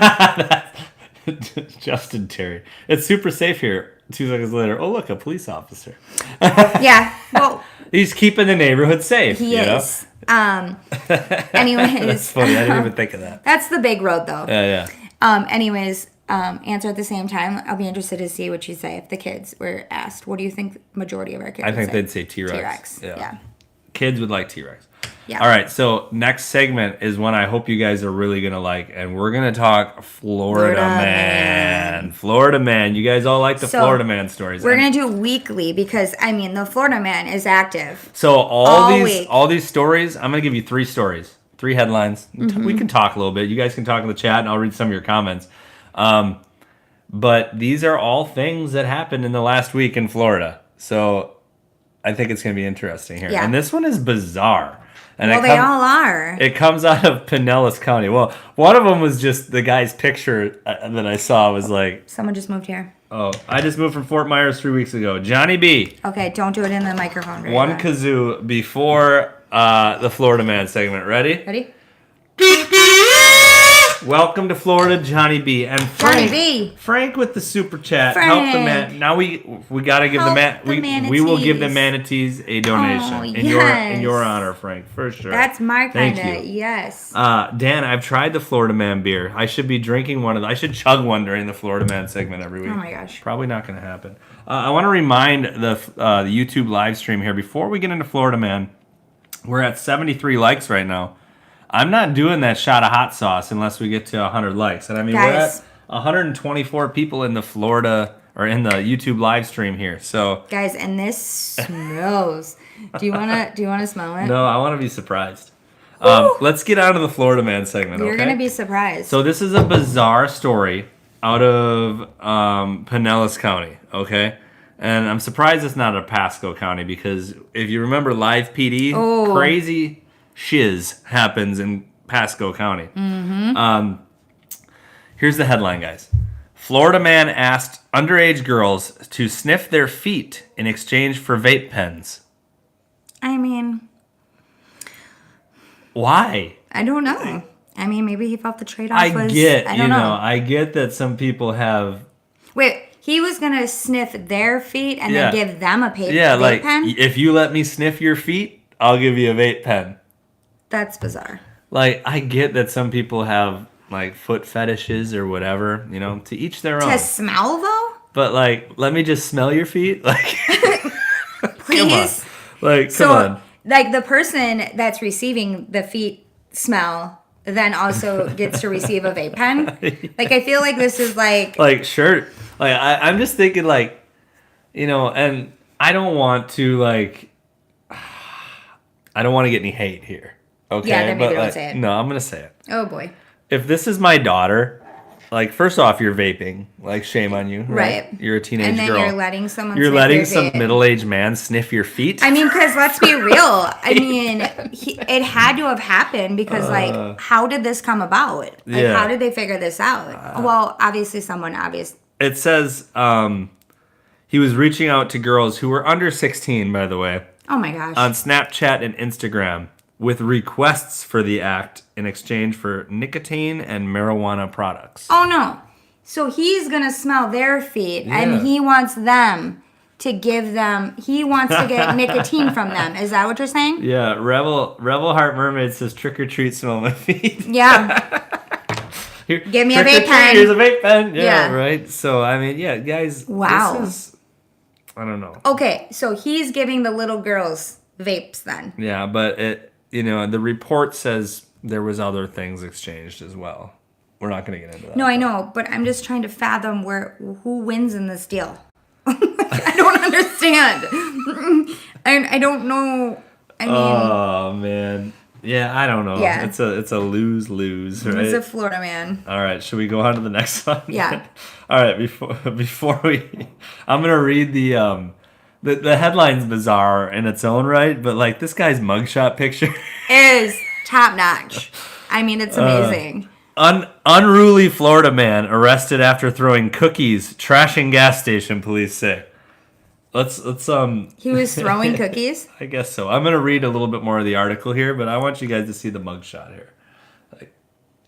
Justin Terry. It's super safe here. 2 seconds later, oh look, a police officer. Yeah, well, he's keeping the neighborhood safe. He is. Anyways, that's funny. I didn't even think of that. That's the big road, though. Yeah. Answer at the same time. I'll be interested to see what you say if the kids were asked. What do you think majority of our kids? I think would they'd say T-Rex. T-Rex. Yeah. Kids would like T-Rex. Yeah. All right, so next segment is one I hope you guys are really going to like, and we're going to talk Florida Man. Florida Man. You guys all like the Florida Man stories. We're going to do weekly because, I mean, the Florida Man is active. So all these stories, I'm going to give you 3 stories, 3 headlines. Mm-hmm. We can talk a little bit. You guys can talk in the chat, and I'll read some of your comments. But these are all things that happened in the last week in Florida. So I think it's going to be interesting here. Yeah. And this one is bizarre. And they all are. It comes out of Pinellas County. Well, one of them was just the guy's picture that I saw was like... Someone just moved here. Oh, I just moved from Fort Myers 3 weeks ago. Johnny B. Okay, don't do it in the microphone. One kazoo before the Florida Man segment. Ready? Ready? Welcome to Florida, Johnny B. And Frank, Johnny B. Frank with the super chat. Frank. Help the man. Now we got to give we will give the manatees a donation in your honor, Frank, for sure. That's my kind of yes. Dan, I've tried the Florida Man beer. I should be drinking one of them. I should chug one during the Florida Man segment every week. Oh my gosh. Probably not going to happen. I want to remind the YouTube live stream here before we get into Florida Man. We're at 73 likes right now. I'm not doing that shot of hot sauce unless we get to 100 likes. And I mean, we're at 124 people in the Florida or in the YouTube live stream here. So guys, and this smells. Do you wanna smell it? No, I want to be surprised. Let's get out of the Florida Man segment. You're gonna be surprised. So this is a bizarre story out of Pinellas County. Okay. And I'm surprised it's not a Pasco County because if you remember Live PD, crazy shiz happens in Pasco County. Mm-hmm. Here's the headline, guys. Florida man asked underage girls to sniff their feet in exchange for vape pens. I mean... Why? I don't know. I mean, maybe he felt the trade-off I get that some people have... Wait, he was going to sniff their feet and then give them a vape pen? Yeah, like, if you let me sniff your feet, I'll give you a vape pen. That's bizarre. Like, I get that some people have, like, foot fetishes or whatever, you know, to each their own. To smell, though? But, like, let me just smell your feet? Like, please? Come on. Like, the person that's receiving the feet smell then also gets to receive a vape pen? Like, I feel like this is, like... Like, sure. Like, I'm just thinking, like, you know, and I don't want to, like... I don't want to get any hate here. Okay, yeah, then maybe don't say it. No, I'm going to say it. Oh, boy. If this is my daughter, Like, first off, you're vaping. Like, shame on you, right? Right. You're a teenage And then girl. you're letting someone You're sniff letting your some vape. middle-aged man sniff your feet? I mean, because let's be real. I mean, it had to have happened because, like, how did this come about? Like, Yeah. how did they figure this out? Well, obviously, someone obvious. It says he was reaching out to girls who were under 16, by the way, Oh my gosh. on Snapchat and Instagram with requests for the act in exchange for nicotine and marijuana products. Oh no. So he's gonna smell their feet, Yeah. and he wants them to give them. He wants to get nicotine from them. Is that what you're saying? Yeah, Rebel Heart Mermaid says, trick or treat, smell my feet. Yeah. Here, Give me a trick or vape treat, pen. Here's a vape pen. Yeah, Yeah. right. So, I mean, yeah, guys. Wow. This is, I don't know. Okay, so he's giving the little girls vapes then. Yeah, but the report says there was other things exchanged as well. We're not going to get into that. No, I know, but I'm just trying to fathom who wins in this deal. I don't understand. I don't know. I mean, Oh man, yeah, I don't know. Yeah. It's a lose-lose, right? he's a Florida man. All right, should we go on to the next one? Yeah. All right, before we, I'm gonna read the headline's bizarre in its own right, but like this guy's mugshot picture. Is top notch. I mean, it's amazing. Unruly Florida man arrested after throwing cookies, trashing gas station. Police say. Let's He was throwing cookies. I guess so. I'm gonna read a little bit more of the article here, but I want you guys to see the mugshot here. Like,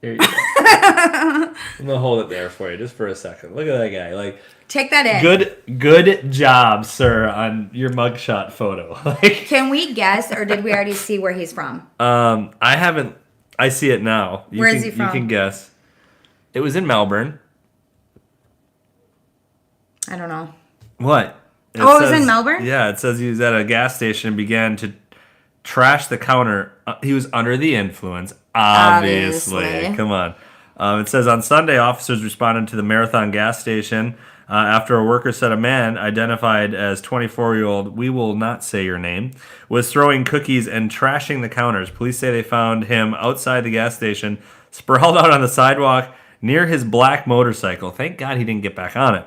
here you go. I'm gonna hold it there for you just for a second. Look at that guy. Like, Take that in. good job, sir, on your mugshot photo. Like, Can we guess, or did we already see where he's from? I haven't. I see it now. Where is he from? You can guess. It was in Melbourne. I don't know. What? It was in Melbourne? Yeah, it says he was at a gas station and began to trash the counter. He was under the influence, obviously. Come on. It says on Sunday, officers responded to the Marathon gas station after a worker said a man identified as 24-year-old, we will not say your name, was throwing cookies and trashing the counters. Police say they found him outside the gas station, sprawled out on the sidewalk near his black motorcycle. Thank God he didn't get back on it.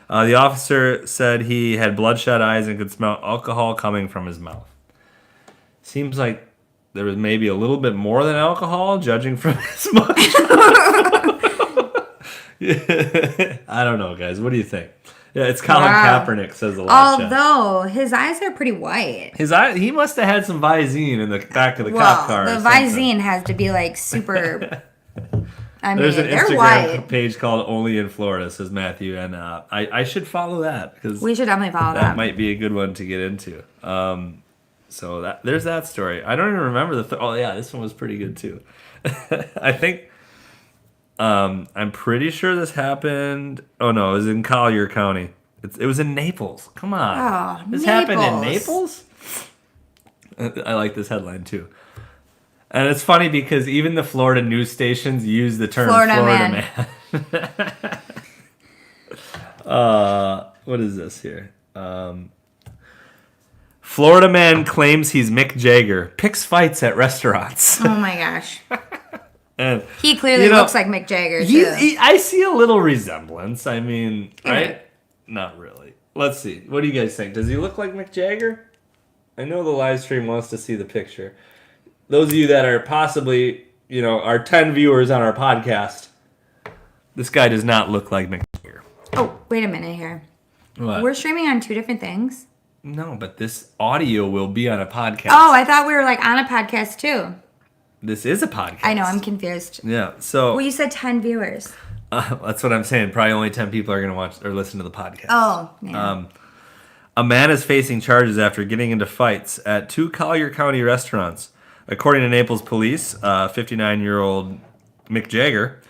The officer said he had bloodshot eyes and could smell alcohol coming from his mouth. Seems like there was maybe a little bit more than alcohol, judging from his mouth. I don't know, guys. What do you think? Yeah, it's Colin Kaepernick, says the live chat. Although his eyes are pretty white. He must have had some Visine in the back of the cop car. The Visine has to be like super. I mean, There's an they're Instagram white. page called Only in Florida, says Matthew, and I should follow that because We should definitely follow that. that might be a good one to get into. So there's that story. I don't even remember oh yeah, this one was pretty good too. I think I'm pretty sure this happened. Oh no, it was in Collier County. It was in Naples. Come on, this happened in Naples. I like this headline too. And it's funny because even the Florida news stations use the term Florida man. What is this here? Florida man claims he's Mick Jagger. Picks fights at restaurants. Oh my gosh. And He clearly looks like Mick Jagger, too. I see a little resemblance. I mean, right? Not really. Let's see. What do you guys think? Does he look like Mick Jagger? I know the live stream wants to see the picture. Those of you that are possibly, our 10 viewers on our podcast, this guy does not look like Mick Jagger. Oh, wait a minute here. What? We're streaming on two different things. No, but this audio will be on a podcast. Oh, I thought we were like on a podcast too. This is a podcast. I know, I'm confused. Yeah, so... Well, you said 10 viewers. That's what I'm saying. Probably only 10 people are going to watch or listen to the podcast. Oh, yeah. A man is facing charges after getting into fights at 2 Collier County restaurants. According to Naples police, 59-year-old Mick Jagger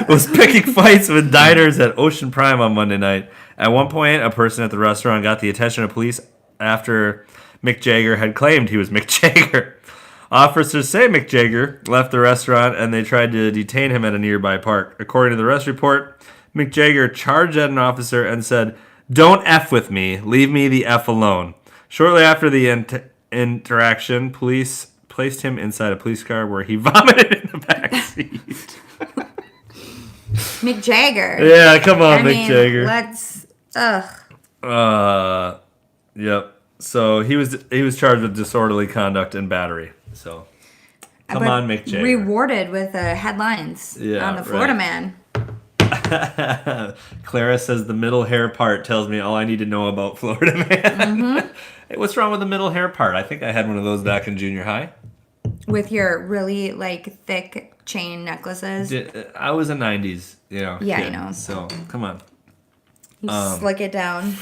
was picking fights with diners at Ocean Prime on Monday night. At one point, a person at the restaurant got the attention of police after Mick Jagger had claimed he was Mick Jagger. Officers say Mick Jagger left the restaurant and they tried to detain him at a nearby park. According to the arrest report, Mick Jagger charged at an officer and said, "Don't F with me, leave me the F alone." Shortly after the interaction, police placed him inside a police car where he vomited in the back seat. Mick Jagger. Yeah, come on, Mick Jagger. Let's. Yep. So he was charged with disorderly conduct and battery. So come on, Mick Jagger. Rewarded with headlines on the Florida Man. Clara says the middle hair part tells me all I need to know about Florida Man. Hey, what's wrong with the middle hair part? I think I had one of those back in junior high. With your really thick chain necklaces. I was a 90s, Yeah, kid, I know. So come on. You slick it down.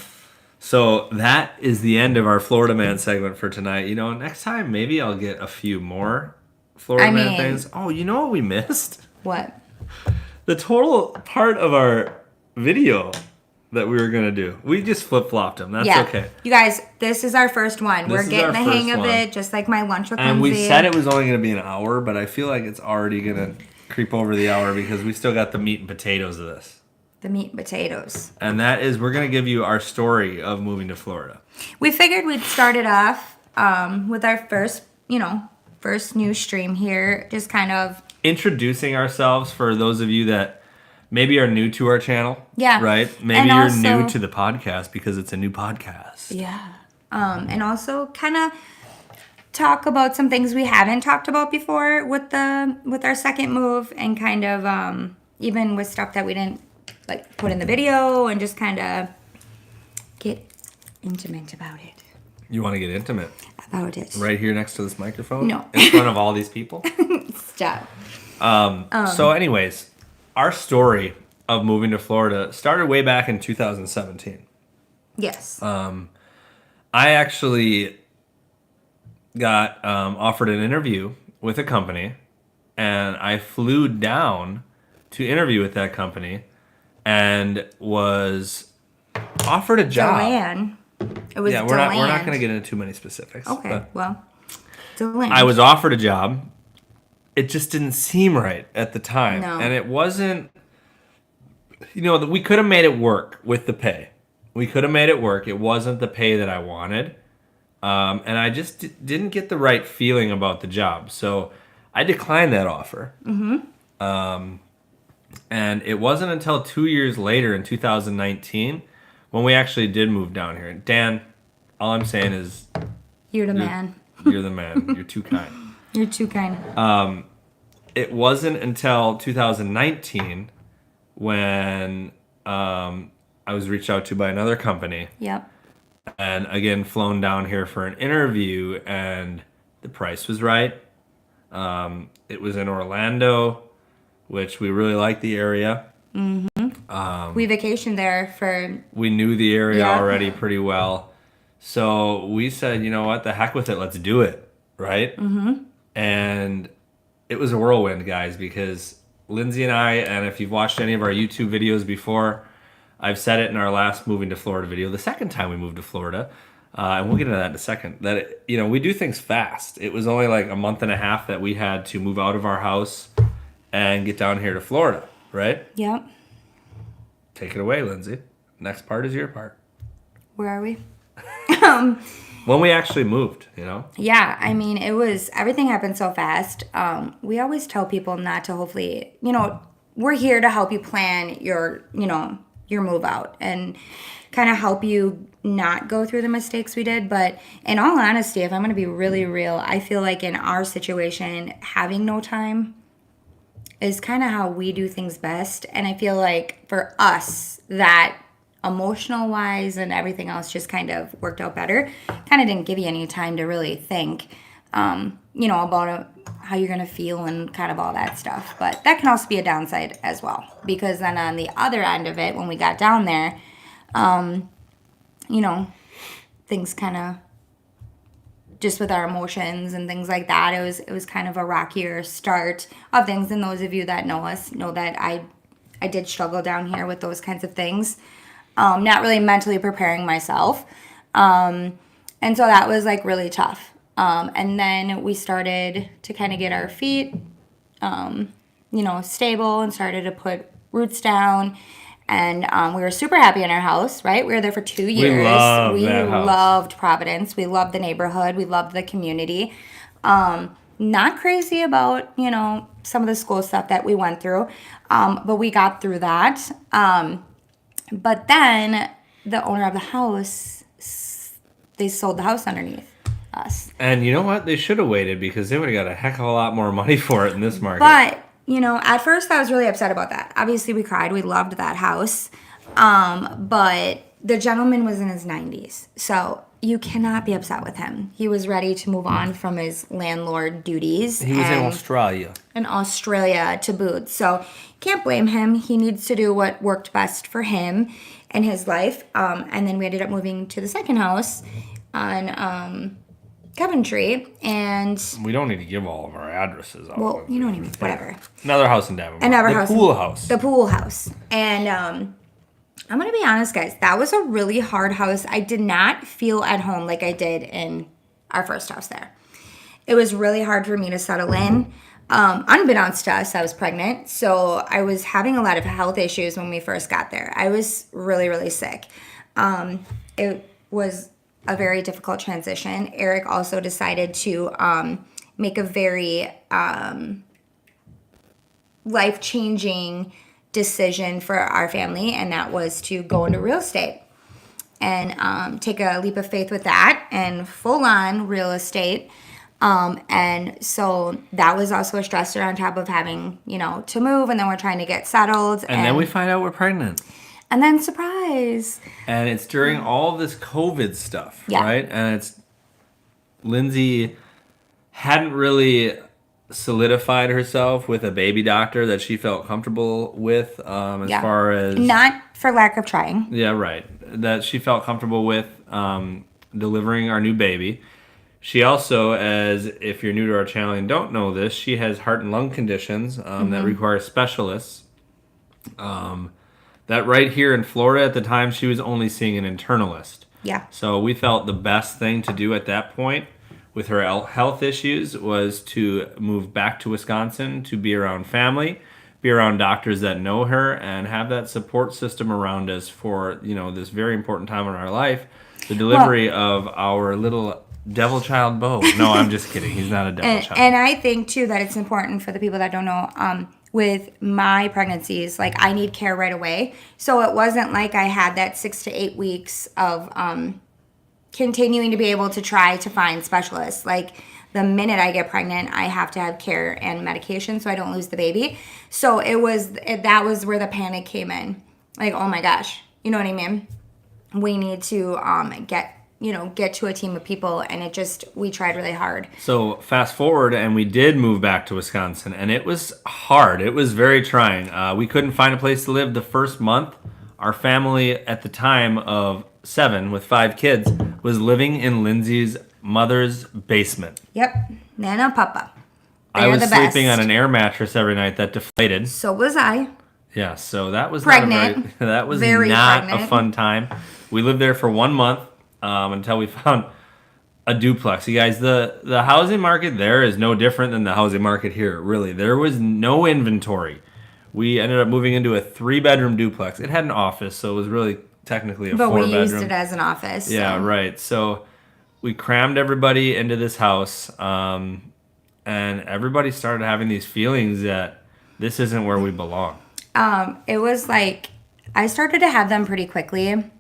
So that is the end of our Florida Man segment for tonight. Next time maybe I'll get a few more Florida Man things. Oh, you know what we missed? What? The total part of our video that we were going to do. We just flip-flopped them. That's okay. You guys, this is our first one. We're getting the hang of it, just like my lunch with And we said it was only going to be an hour, but I feel like it's already going to creep over the hour because we still got the meat and potatoes of this. The meat and potatoes. And that is, we're going to give you our story of moving to Florida. We figured we'd start it off with our first new stream here. Just kind of introducing ourselves for those of you that maybe are new to our channel. Yeah. Right? Maybe you're new to the podcast because it's a new podcast. Yeah. And also kind of talk about some things we haven't talked about before with our second move, and kind of even with stuff that we didn't put in the video, and just kind of get intimate about it. You want to get intimate? About it. Right here next to this microphone? No. In front of all these people? Stop. So anyways, our story of moving to Florida started way back in 2017. Yes. I actually got offered an interview with a company, and I flew down to interview with that company and was offered a job. DeLand. It was we're not going to get into too many specifics. Okay, well, DeLand. I was offered a job. It just didn't seem right at the time. No. And it wasn't, we could have made it work with the pay. We could have made it work. It wasn't the pay that I wanted. And I just didn't get the right feeling about the job. So I declined that offer. And it wasn't until 2 years later in 2019 when we actually did move down here. Dan, all I'm saying is... You're the man. You're the man. You're too kind. You're too kind. It wasn't until 2019 when I was reached out to by another company. Yep. And again, flown down here for an interview, and the price was right. It was in Orlando, which we really liked the area. We vacationed there for... We knew the area already pretty well. So we said, you know what, the heck with it, let's do it, right? And it was a whirlwind, guys, because Lindsay and I, and if you've watched any of our YouTube videos before, I've said it in our last moving to Florida video, the second time we moved to Florida, and we'll get into that in a second, that, we do things fast. It was only like a month and a half that we had to move out of our house and get down here to Florida, right? Yep. Take it away, Lindsay. Next part is your part. Where are we? When we actually moved, Yeah, I mean, everything happened so fast. We always tell people not to hopefully, we're here to help you plan your move out and kind of help you not go through the mistakes we did. But in all honesty, if I'm going to be really real, I feel like in our situation, having no time is kind of how we do things best. And I feel like for us, that emotional wise and everything else just kind of worked out better. Kind of didn't give you any time to really think, about how you're going to feel and kind of all that stuff. But that can also be a downside as well, because then on the other end of it, when we got down there, things kind of just with our emotions and things like that, it was kind of a rockier start of things. And those of you that know us know that I did struggle down here with those kinds of things. Not really mentally preparing myself. And so that was really tough. And then we started to kind of get our feet, stable, and started to put roots down. And we were super happy in our house, right? We were there for 2 years. We loved Providence. We loved the neighborhood. We loved the community. not crazy about, some of the school stuff that we went through. But we got through that. But then the owner of the house, they sold the house underneath us. And you know what? They should have waited because they would have got a heck of a lot more money for it in this market. But, at first I was really upset about that. Obviously we cried. We loved that house. But the gentleman was in his 90s. So you cannot be upset with him. He was ready to move on from his landlord duties. He was in Australia. In Australia to boot. So can't blame him. He needs to do what worked best for him and his life. And then we ended up moving to the second house on Coventry. And we don't need to give all of our addresses out. Well, you know what I mean. Whatever. Another house in Davenport. The pool house. The pool house. And I'm going to be honest, guys. That was a really hard house. I did not feel at home like I did in our first house there. It was really hard for me to settle in. Unbeknownst to us, I was pregnant. So I was having a lot of health issues when we first got there. I was really, really sick. It was a very difficult transition. Eric also decided to make a very life-changing decision for our family, and that was to go into real estate and take a leap of faith with that and full-on real estate. And so that was also a stressor on top of having, to move, and then we're trying to get settled. And then we find out we're pregnant. And then surprise. And it's during all this COVID stuff, right? And it's Lindsay hadn't really solidified herself with a baby doctor that she felt comfortable with as far as... Not for lack of trying. Yeah, right. That she felt comfortable with delivering our new baby. She also, as if you're new to our channel and don't know this, she has heart and lung conditions that require specialists. That right here in Florida at the time, she was only seeing an internalist. Yeah. So we felt the best thing to do at that point with her health issues was to move back to Wisconsin to be around family, be around doctors that know her, and have that support system around us for, this very important time in our life, the delivery of our little devil child, Bo. No, I'm just kidding. He's not a devil child. And I think, too, that it's important for the people that don't know, with my pregnancies, like, I need care right away. So it wasn't like I had that 6 to 8 weeks of continuing to be able to try to find specialists. Like, the minute I get pregnant, I have to have care and medication so I don't lose the baby. So that was where the panic came in. Like, oh my gosh, you know what I mean? We need to get to a team of people, and we tried really hard. So fast forward, and we did move back to Wisconsin, and it was hard. It was very trying. We couldn't find a place to live the first month. Our family at the time of 7 with 5 kids was living in Lindsay's mother's basement. Yep, Nana Papa. I was sleeping on an air mattress every night that deflated. So was I. Yeah, so that was pregnant. Not very not pregnant. A fun time. We lived there for 1 month until we found a duplex. You guys, the housing market there is no different than the housing market here. Really, there was no inventory. We ended up moving into a 3-bedroom duplex. It had an office, so it was really technically a 4-bedroom. But we used it as an office. Yeah, so. Right. So we crammed everybody into this house, and everybody started having these feelings that this isn't where we belong. It was like, I started to have them pretty quickly,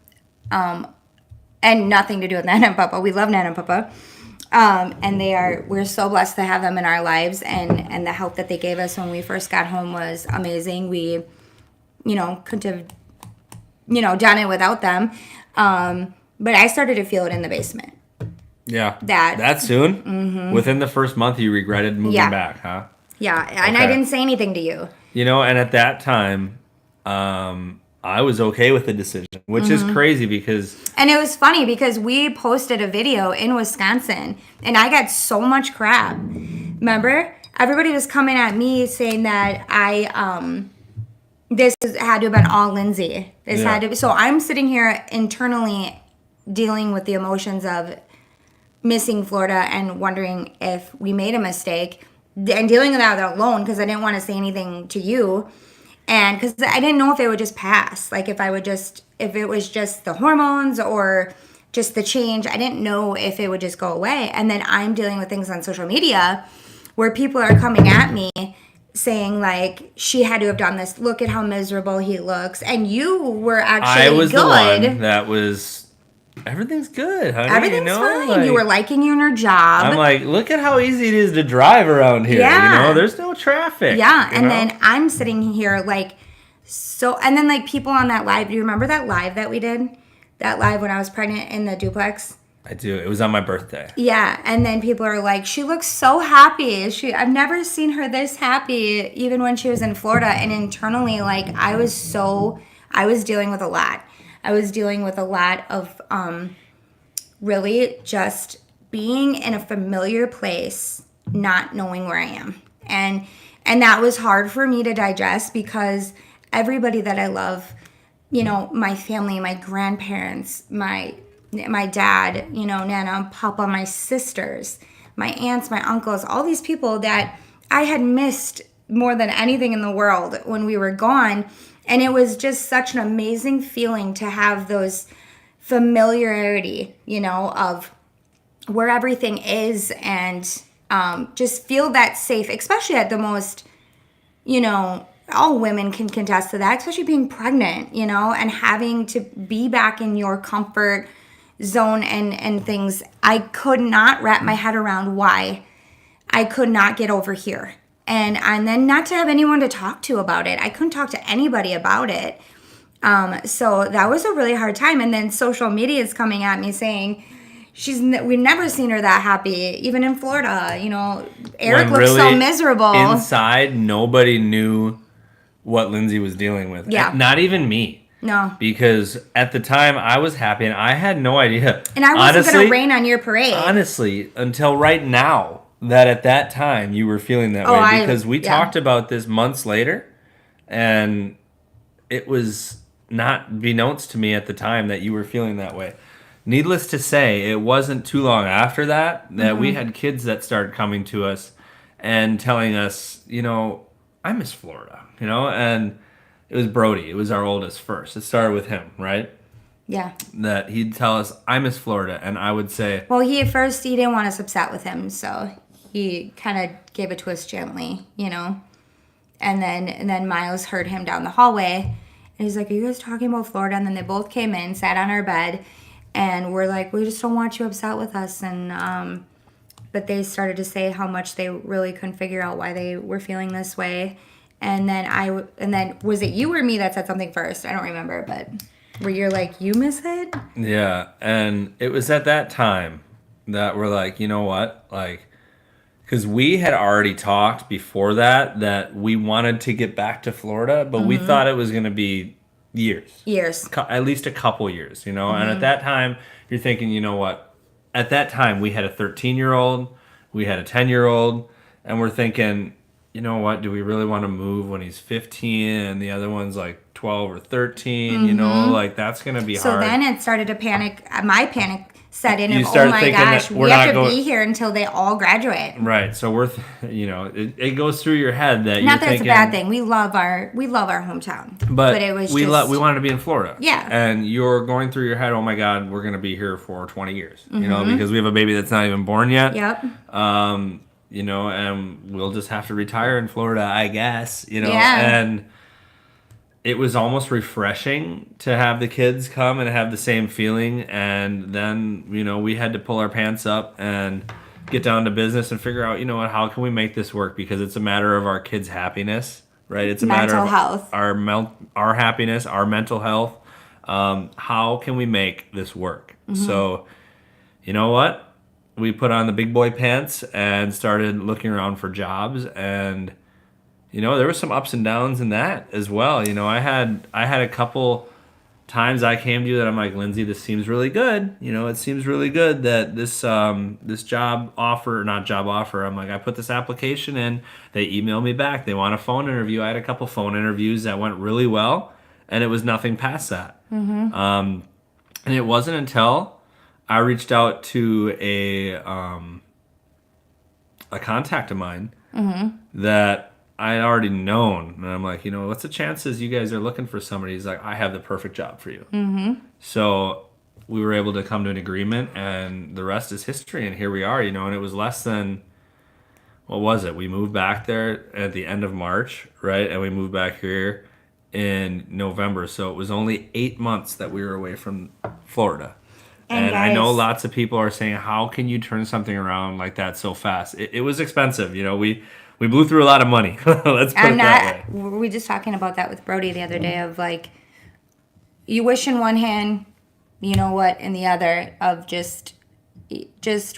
and nothing to do with Nana and Papa. We love Nana and Papa. And we're so blessed to have them in our lives, and the help that they gave us when we first got home was amazing. We, couldn't have, done it without them. But I started to feel it in the basement. Yeah. That soon? Mm-hmm. Within the first month, you regretted moving back, huh? Yeah, and okay. I didn't say anything to you. And at that time, I was okay with the decision, which is crazy because... And it was funny because we posted a video in Wisconsin, and I got so much crap. Remember? Everybody was coming at me saying that this had to have been all Lindsay. So I'm sitting here internally dealing with the emotions of missing Florida and wondering if we made a mistake, and dealing with that alone because I didn't want to say anything to you. And because I didn't know if it would just pass, like if it was just the hormones or just the change. I didn't know if it would just go away. And then I'm dealing with things on social media where people are coming at me saying like she had to have done this. Look at how miserable he looks, and you were actually I was good. the one that was. Everything's good, honey. Everything's fine. You were liking your job. I'm like, look at how easy it is to drive around here. Yeah. There's no traffic. Yeah, and then I'm sitting here like, so, and then like people on that live. Do you remember that live that we did? That live when I was pregnant in the duplex. I do. It was on my birthday. Yeah, and then people are like, she looks so happy. I've never seen her this happy, even when she was in Florida. And internally, like, I was dealing with a lot. I was dealing with a lot of really just being in a familiar place, not knowing where I am. And that was hard for me to digest because everybody that I love, my family, my grandparents, my dad, Nana, Papa, my sisters, my aunts, my uncles, all these people that I had missed more than anything in the world when we were gone. And it was just such an amazing feeling to have those familiarity, of where everything is and just feel that safe, especially at the most, all women can contest to that, especially being pregnant, and having to be back in your comfort zone and things. I could not wrap my head around why I could not get over here. And then not to have anyone to talk to about it. I couldn't talk to anybody about it. So that was a really hard time. And then social media is coming at me saying, we've never seen her that happy, even in Florida. Eric looks so miserable. Inside, nobody knew what Lindsay was dealing with. Yeah. Not even me. No. Because at the time, I was happy and I had no idea. And I wasn't going to rain on your parade. Honestly, until right now, that at that time you were feeling that way. Because we talked about this months later, and it was not beknownst to me at the time that you were feeling that way. Needless to say, it wasn't too long after that we had kids that started coming to us and telling us, I miss Florida, and it was Brody. It was our oldest first. It started with him, right? Yeah. That he'd tell us, I miss Florida. And I would say... Well, he didn't want us upset with him, so he kind of gave a twist gently, And then Miles heard him down the hallway. And he's like, are you guys talking about Florida? And then they both came in, sat on our bed. And we're like, we just don't want you upset with us. And but they started to say how much they really couldn't figure out why they were feeling this way. And then was it you or me that said something first? I don't remember, but where you're like, you miss it? Yeah, and it was at that time that we're like, you know what? Like, because we had already talked before that we wanted to get back to Florida, but we thought it was going to be years. At least a couple years, And at that time, you're thinking, you know what? At that time, we had a 13-year-old, we had a 10-year-old, and we're thinking... You know what? Do we really want to move when he's 15 and the other one's like 12 or 13? Like that's going to be hard. So then it started to panic. My panic set in. Oh my gosh, we have to be here until they all graduate. Right. So it goes through your head that not that it's a bad thing. We love our hometown. But it was we wanted to be in Florida. Yeah. And you're going through your head, oh my God, we're going to be here for 20 years. Because we have a baby that's not even born yet. Yep. And we'll just have to retire in Florida, I guess, Yeah. And it was almost refreshing to have the kids come and have the same feeling. And then, we had to pull our pants up and get down to business and figure out, how can we make this work? Because it's a matter of our kids' happiness, right? It's a matter of health. Our happiness, our mental health. How can we make this work? So, you know what? We put on the big boy pants and started looking around for jobs, and there were some ups and downs in that as well. I had a couple times I came to you that I'm like, Lindsay, this seems really good. It seems really good that this job offer, not job offer. I'm like, I put this application in. They emailed me back. They want a phone interview. I had a couple phone interviews that went really well, and it was nothing past that. And it wasn't until I reached out to a contact of mine that I had already known. And I'm like, what's the chances you guys are looking for somebody? He's like, I have the perfect job for you. So we were able to come to an agreement, and the rest is history. And here we are, and it was less than, what was it? We moved back there at the end of March, right? And we moved back here in November. So it was only 8 months that we were away from Florida. And I know guys, lots of people are saying, how can you turn something around like that so fast? It was expensive. You know, we blew through a lot of money. Let's put it that way. Were we just talking about that with Brody the other day of like, you wish in one hand, you know what, in the other, of just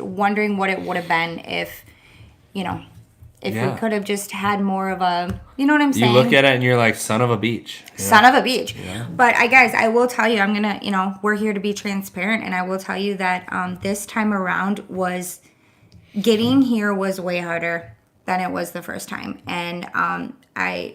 wondering what it would have been if, you know, if we could have just had more of a, you know what I'm saying? You look at it and you're like, son of a beach. Son of a beach. Yeah. But guys, I will tell you, I'm going to, you know, we're here to be transparent. And I will tell you that this time around getting here was way harder than it was the first time. And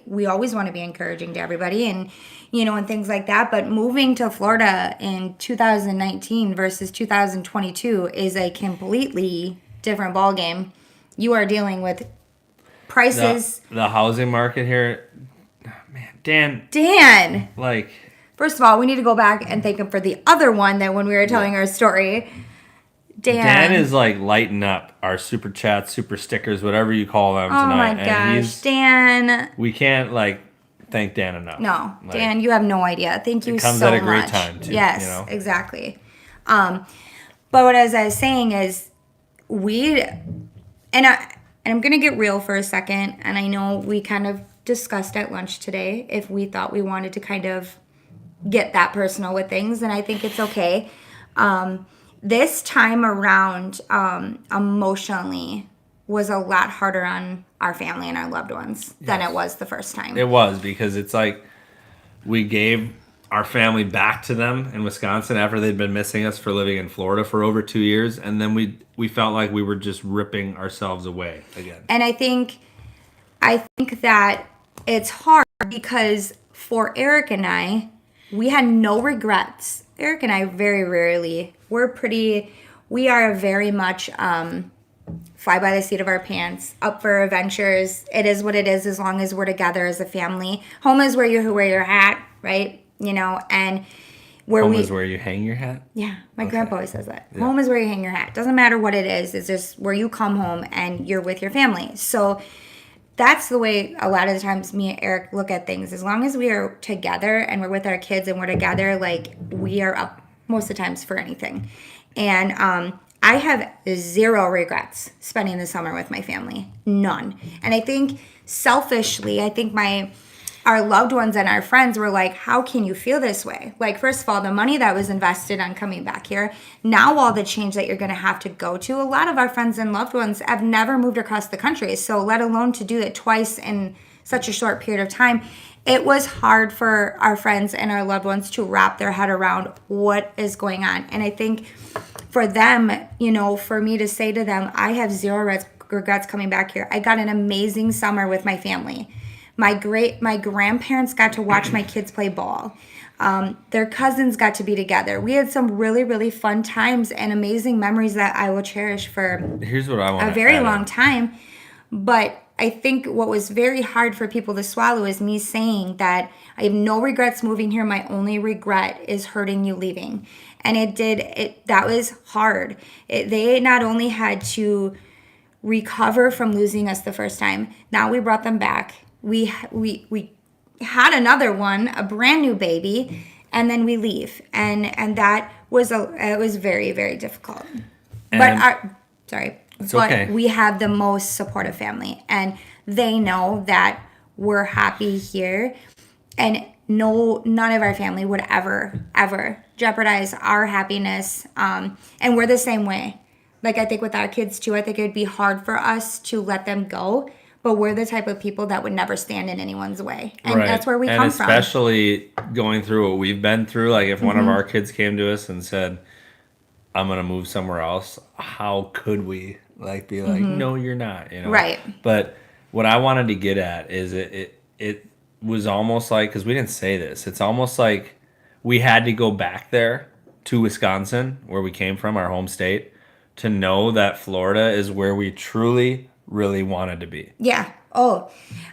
we always want to be encouraging to everybody and, you know, and things like that. But moving to Florida in 2019 versus 2022 is a completely different ballgame. You are dealing with prices. The housing market here, man, Dan. Like, first of all, we need to go back and thank him for the other one that when we were telling our story, Dan is like lighting up our super chats, super stickers, whatever you call them tonight. Oh my gosh, Dan. We can't thank Dan enough. No, Dan, you have no idea. Thank you so much. It comes at a great time too. Yes, you know? Exactly. But what as I was saying is I'm going to get real for a second, and I know we kind of discussed at lunch today if we thought we wanted to kind of get that personal with things, and I think it's okay. This time around, emotionally, was a lot harder on our family and our loved ones than it was the first time. It was, because it's like we gave our family back to them in Wisconsin after they'd been missing us for living in Florida for over 2 years, and then we felt like we were just ripping ourselves away again. And I think that it's hard because for Eric and I, we had no regrets. Eric and I very rarely, we are very much fly by the seat of our pants, up for adventures. It is what it is as long as we're together as a family. Home is where you wear your hat, right? You know, and Home is where you hang your hat? Yeah, my grandpa always says that. Yeah. Home is where you hang your hat. Doesn't matter what it is. It's just where you come home and you're with your family. So that's the way a lot of the times me and Eric look at things. As long as we are together and we're with our kids and we're together, like, we are up most of the times for anything. And I have zero regrets spending the summer with my family. None. And I think selfishly, our loved ones and our friends were like, how can you feel this way? Like, first of all, the money that was invested on coming back here, now all the change that you're going to have to go to, a lot of our friends and loved ones have never moved across the country. So let alone to do it twice in such a short period of time, it was hard for our friends and our loved ones to wrap their head around what is going on. And I think for them, you know, for me to say to them, I have zero regrets coming back here. I got an amazing summer with my family. My grandparents got to watch my kids play ball. Their cousins got to be together. We had some really, really fun times and amazing memories that I will cherish for a very long time. But I think what was very hard for people to swallow is me saying that I have no regrets moving here. My only regret is hurting you leaving. And that was hard. They not only had to recover from losing us the first time, now we brought them back. We had another one, a brand new baby, and then we leave, and that was it was very, very difficult. But we have the most supportive family, and they know that we're happy here, and none of our family would ever jeopardize our happiness, and we're the same way. Like, I think with our kids too, I think it would be hard for us to let them go. But we're the type of people that would never stand in anyone's way. And that's where we come from. And especially going through what we've been through. Like, if one of our kids came to us and said, I'm going to move somewhere else, how could we be like, no, you're not, you know? Right. But what I wanted to get at is it was almost like, because we didn't say this, it's almost like we had to go back there to Wisconsin, where we came from, our home state, to know that Florida is where we truly really wanted to be. Yeah. Oh,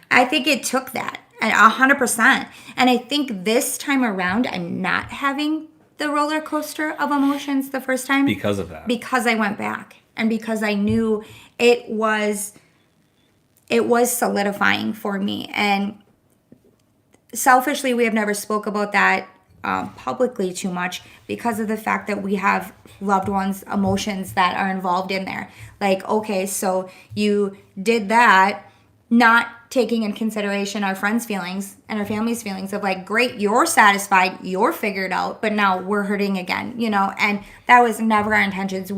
I think it took that 100%. And I think this time around, I'm not having the roller coaster of emotions the first time. Because of that. Because I went back and because I knew it was it was solidifying for me. And selfishly, we have never spoke about that publicly too much because of the fact that we have loved ones' emotions that are involved in there. Like, okay, so you did that, not taking in consideration our friends' feelings and our family's feelings of like, great, you're satisfied, you're figured out, but now we're hurting again, you know? And that was never our intentions.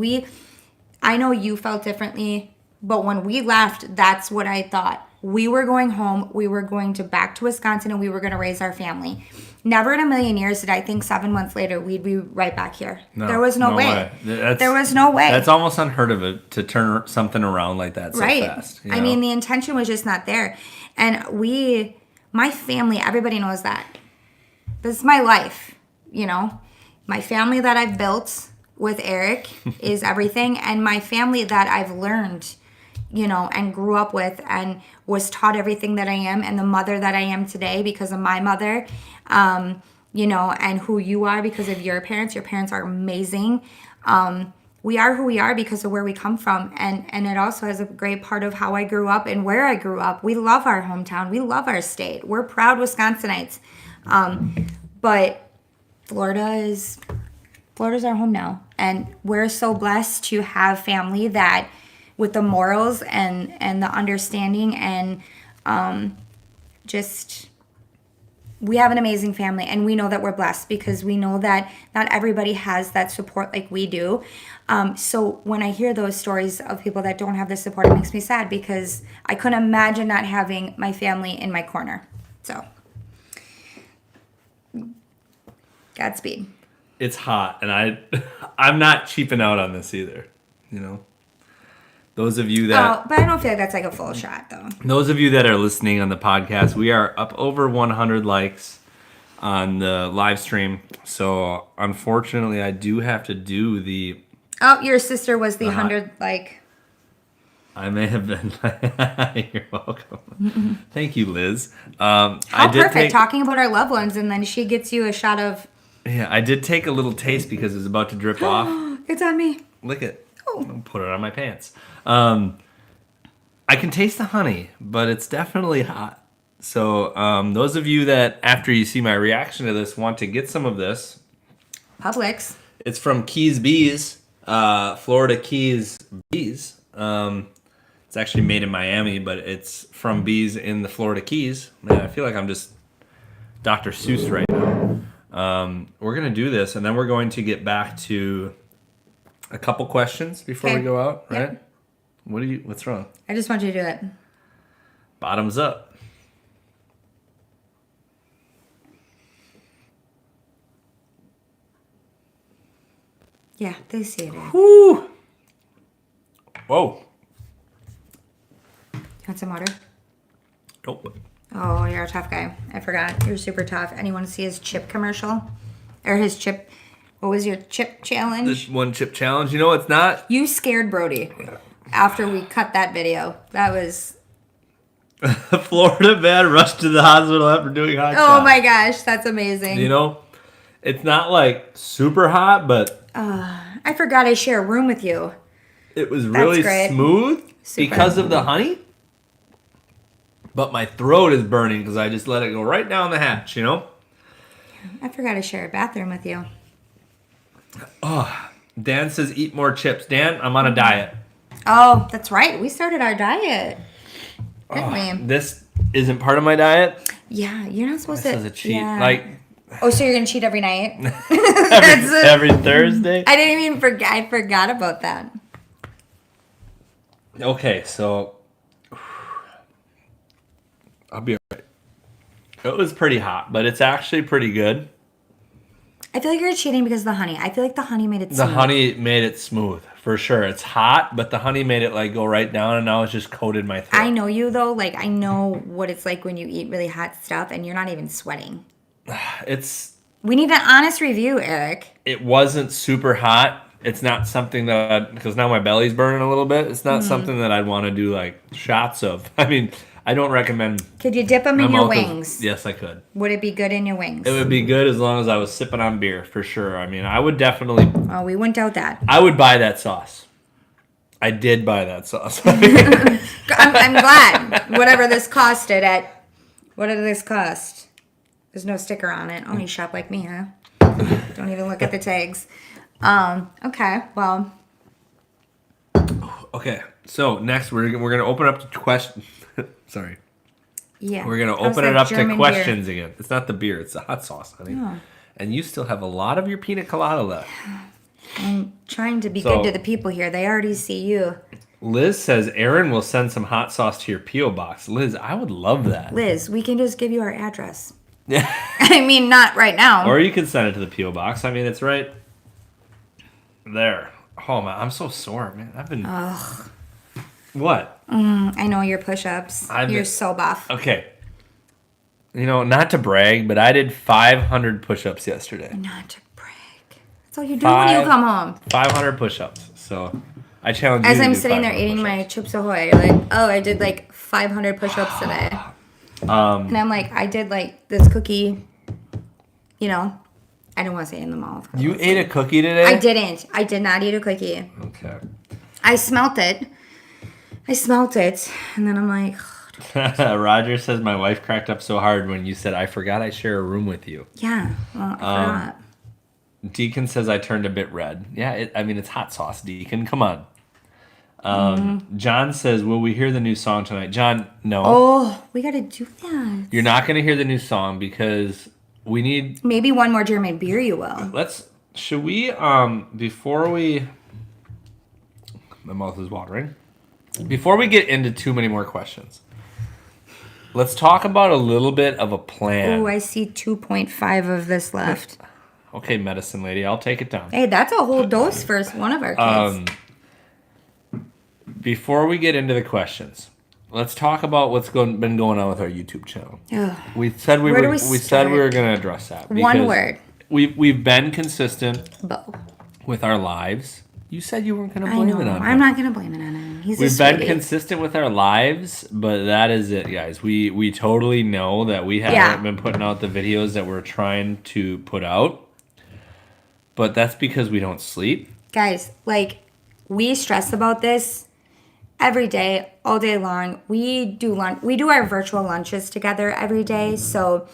I know you felt differently, but when we left, that's what I thought. We were going home, we were going back to Wisconsin, and we were going to raise our family. Never in a million years did I think 7 months later we'd be right back here. No, there was no way. There was no way. That's almost unheard of it to turn something around like that so fast. I mean, the intention was just not there. And my family, everybody knows that. This is my life, you know. My family that I've built with Eric is everything. And my family that I've learned, you know, and grew up with and was taught everything that I am, and the mother that I am today because of my mother, you know, and who you are because of your parents. Your parents are amazing. We are who we are because of where we come from. And it also is a great part of how I grew up and where I grew up. We love our hometown. We love our state. We're proud Wisconsinites. But Florida's our home now. And we're so blessed to have family that with the morals and the understanding and just we have an amazing family, and we know that we're blessed because we know that not everybody has that support like we do. So when I hear those stories of people that don't have the support, it makes me sad because I couldn't imagine not having my family in my corner. So Godspeed. It's hot, and I'm not cheaping out on this either, you know. Those of you that... but I don't feel like that's like a full shot, though. Those of you that are listening on the podcast, we are up over 100 likes on the live stream. So, unfortunately, I do have to do the... Oh, your sister was the 100 like... I may have been... You're welcome. Mm-hmm. Thank you, Liz. How perfect, talking about our loved ones, and then she gets you a shot of... Yeah, I did take a little taste because it was about to drip off. It's on me. Lick it. Oh. Put it on my pants. I can taste the honey, but it's definitely hot. So those of you that, after you see my reaction to this, want to get some of this. Publix. It's from Keys Bees, Florida Keys Bees. It's actually made in Miami, but it's from bees in the Florida Keys. Man, I feel like I'm just Dr. Seuss right now. We're going to do this, and then we're going to get back to a couple questions before we go out, right? Yep. What's wrong? I just want you to do it. Bottoms up. Yeah, they see it. Whoo! Whoa. Want some water? Nope. Oh, you're a tough guy. I forgot. You're super tough. Anyone see his chip commercial? Or his chip... What was your chip challenge? This one chip challenge. You know, it's not... You scared Brody after we cut that video. That was... Florida man rushed to the hospital after doing hot shots. Oh my gosh, that's amazing. You know, it's not like super hot, but... I forgot I share a room with you. It was really smooth because of the honey. But my throat is burning because I just let it go right down the hatch, you know? I forgot I share a bathroom with you. Oh, Dan says eat more chips. Dan, I'm on a diet. Oh, that's right. We started our diet. Didn't we? This isn't part of my diet? Yeah, you're not supposed to. This is a cheat. Yeah. Like... Oh, so you're going to cheat every night? every Thursday? I didn't even forget. I forgot about that. Okay, so... I'll be alright. It was pretty hot, but it's actually pretty good. I feel like you're cheating because of the honey. I feel like the honey made it smooth. The honey made it smooth, for sure. It's hot, but the honey made it like go right down, and now it's just coated my throat. I know you, though. Like, I know what it's like when you eat really hot stuff, and you're not even sweating. We need an honest review, Eric. It wasn't super hot. It's not something that, because now my belly's burning a little bit, it's not something that I'd want to do like shots of. I mean, I don't recommend. Could you dip them in your wings? Yes, I could. Would it be good in your wings? It would be good as long as I was sipping on beer, for sure. I mean, I would definitely. Oh, we wouldn't doubt that. I would buy that sauce. I did buy that sauce. I'm glad. whatever this costed at. What did this cost? There's no sticker on it. Oh, you shop like me, huh? Don't even look at the tags. Okay, well. Okay, so next we're gonna open up to questions. Sorry. Yeah. We're gonna open it up to questions again. It's not the beer, it's the hot sauce, honey. Oh. And you still have a lot of your pina colada left. I'm trying to be good to the people here. They already see you. Liz says Aaron will send some hot sauce to your P.O. box. Liz, I would love that. Liz, we can just give you our address. Yeah. I mean, not right now. Or you can send it to the P.O. box. I mean, it's right there. Oh, man, I'm so sore, man. I've been... Ugh. What? I know your push-ups. You're so buff. Okay. You know, not to brag, but I did 500 push-ups yesterday. Not to brag. That's all you do when you come home. 500 push-ups. So I challenge you as to I'm do sitting there eating my Chips Ahoy, you're like, oh, I did like 500 push-ups today. And I'm like, I did like this cookie, you know. I don't want to say in the mouth. You ate a cookie today? I didn't. I did not eat a cookie. Okay. I smelt it. And then I'm like... Roger says my wife cracked up so hard when you said, I forgot I share a room with you. Yeah, well, I forgot. Deacon says I turned a bit red. Yeah, it's hot sauce, Deacon. Come on. John says, will we hear the new song tonight? John, no. Oh, we got to do that. You're not going to hear the new song because we need... Maybe one more German beer you will. Should we, before we... My mouth is watering. Before we get into too many more questions, let's talk about a little bit of a plan. Oh, I see 2.5 of this left. Okay, medicine lady, I'll take it down. Hey, that's a whole dose for one of our kids. Before we get into the questions, let's talk about what's been going on with our YouTube channel. Ugh. We said we were going to address that. One word. We've been consistent Bo. with our lives. You said you weren't going to blame it on him. I'm not going to blame it on him. We've been consistent with our lives, but that is it, guys. We totally know that we haven't been putting out the videos that we're trying to put out, but that's because we don't sleep. Guys, like, we stress about this every day, all day long. We do our virtual lunches together every day, so...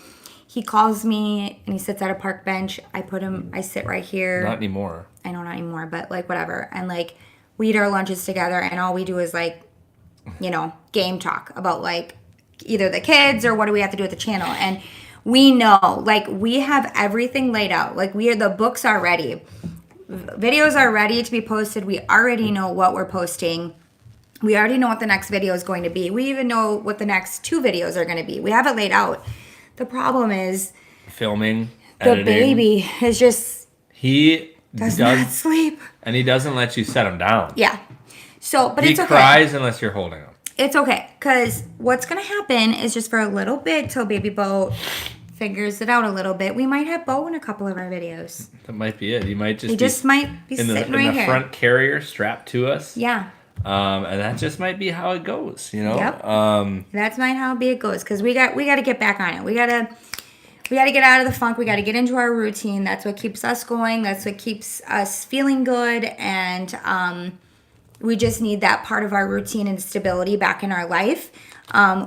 He calls me and he sits at a park bench. I sit right here. Not anymore. I know, not anymore, but like whatever. And like we eat our lunches together and all we do is like, you know, game talk about like either the kids or what do we have to do with the channel. And we know, like we have everything laid out. Like the books are ready. Videos are ready to be posted. We already know what we're posting. We already know what the next video is going to be. We even know what the next 2 videos are going to be. We have it laid out. The problem is filming, the editing. baby is just he does not sleep, and he doesn't let you set him down. Yeah, so but he it's okay. He cries unless you're holding him. It's okay because what's gonna happen is just for a little bit till baby Bo figures it out a little bit. We might have Bo in a couple of our videos. That might be it. He might might be sitting right here in the front carrier strapped to us. Yeah. And that just might be how it goes, you know. Yep. That's might how it goes because we got to get back on it. We gotta get out of the funk. We got to get into our routine. That's what keeps us going. That's what keeps us feeling good. And we just need that part of our routine and stability back in our life.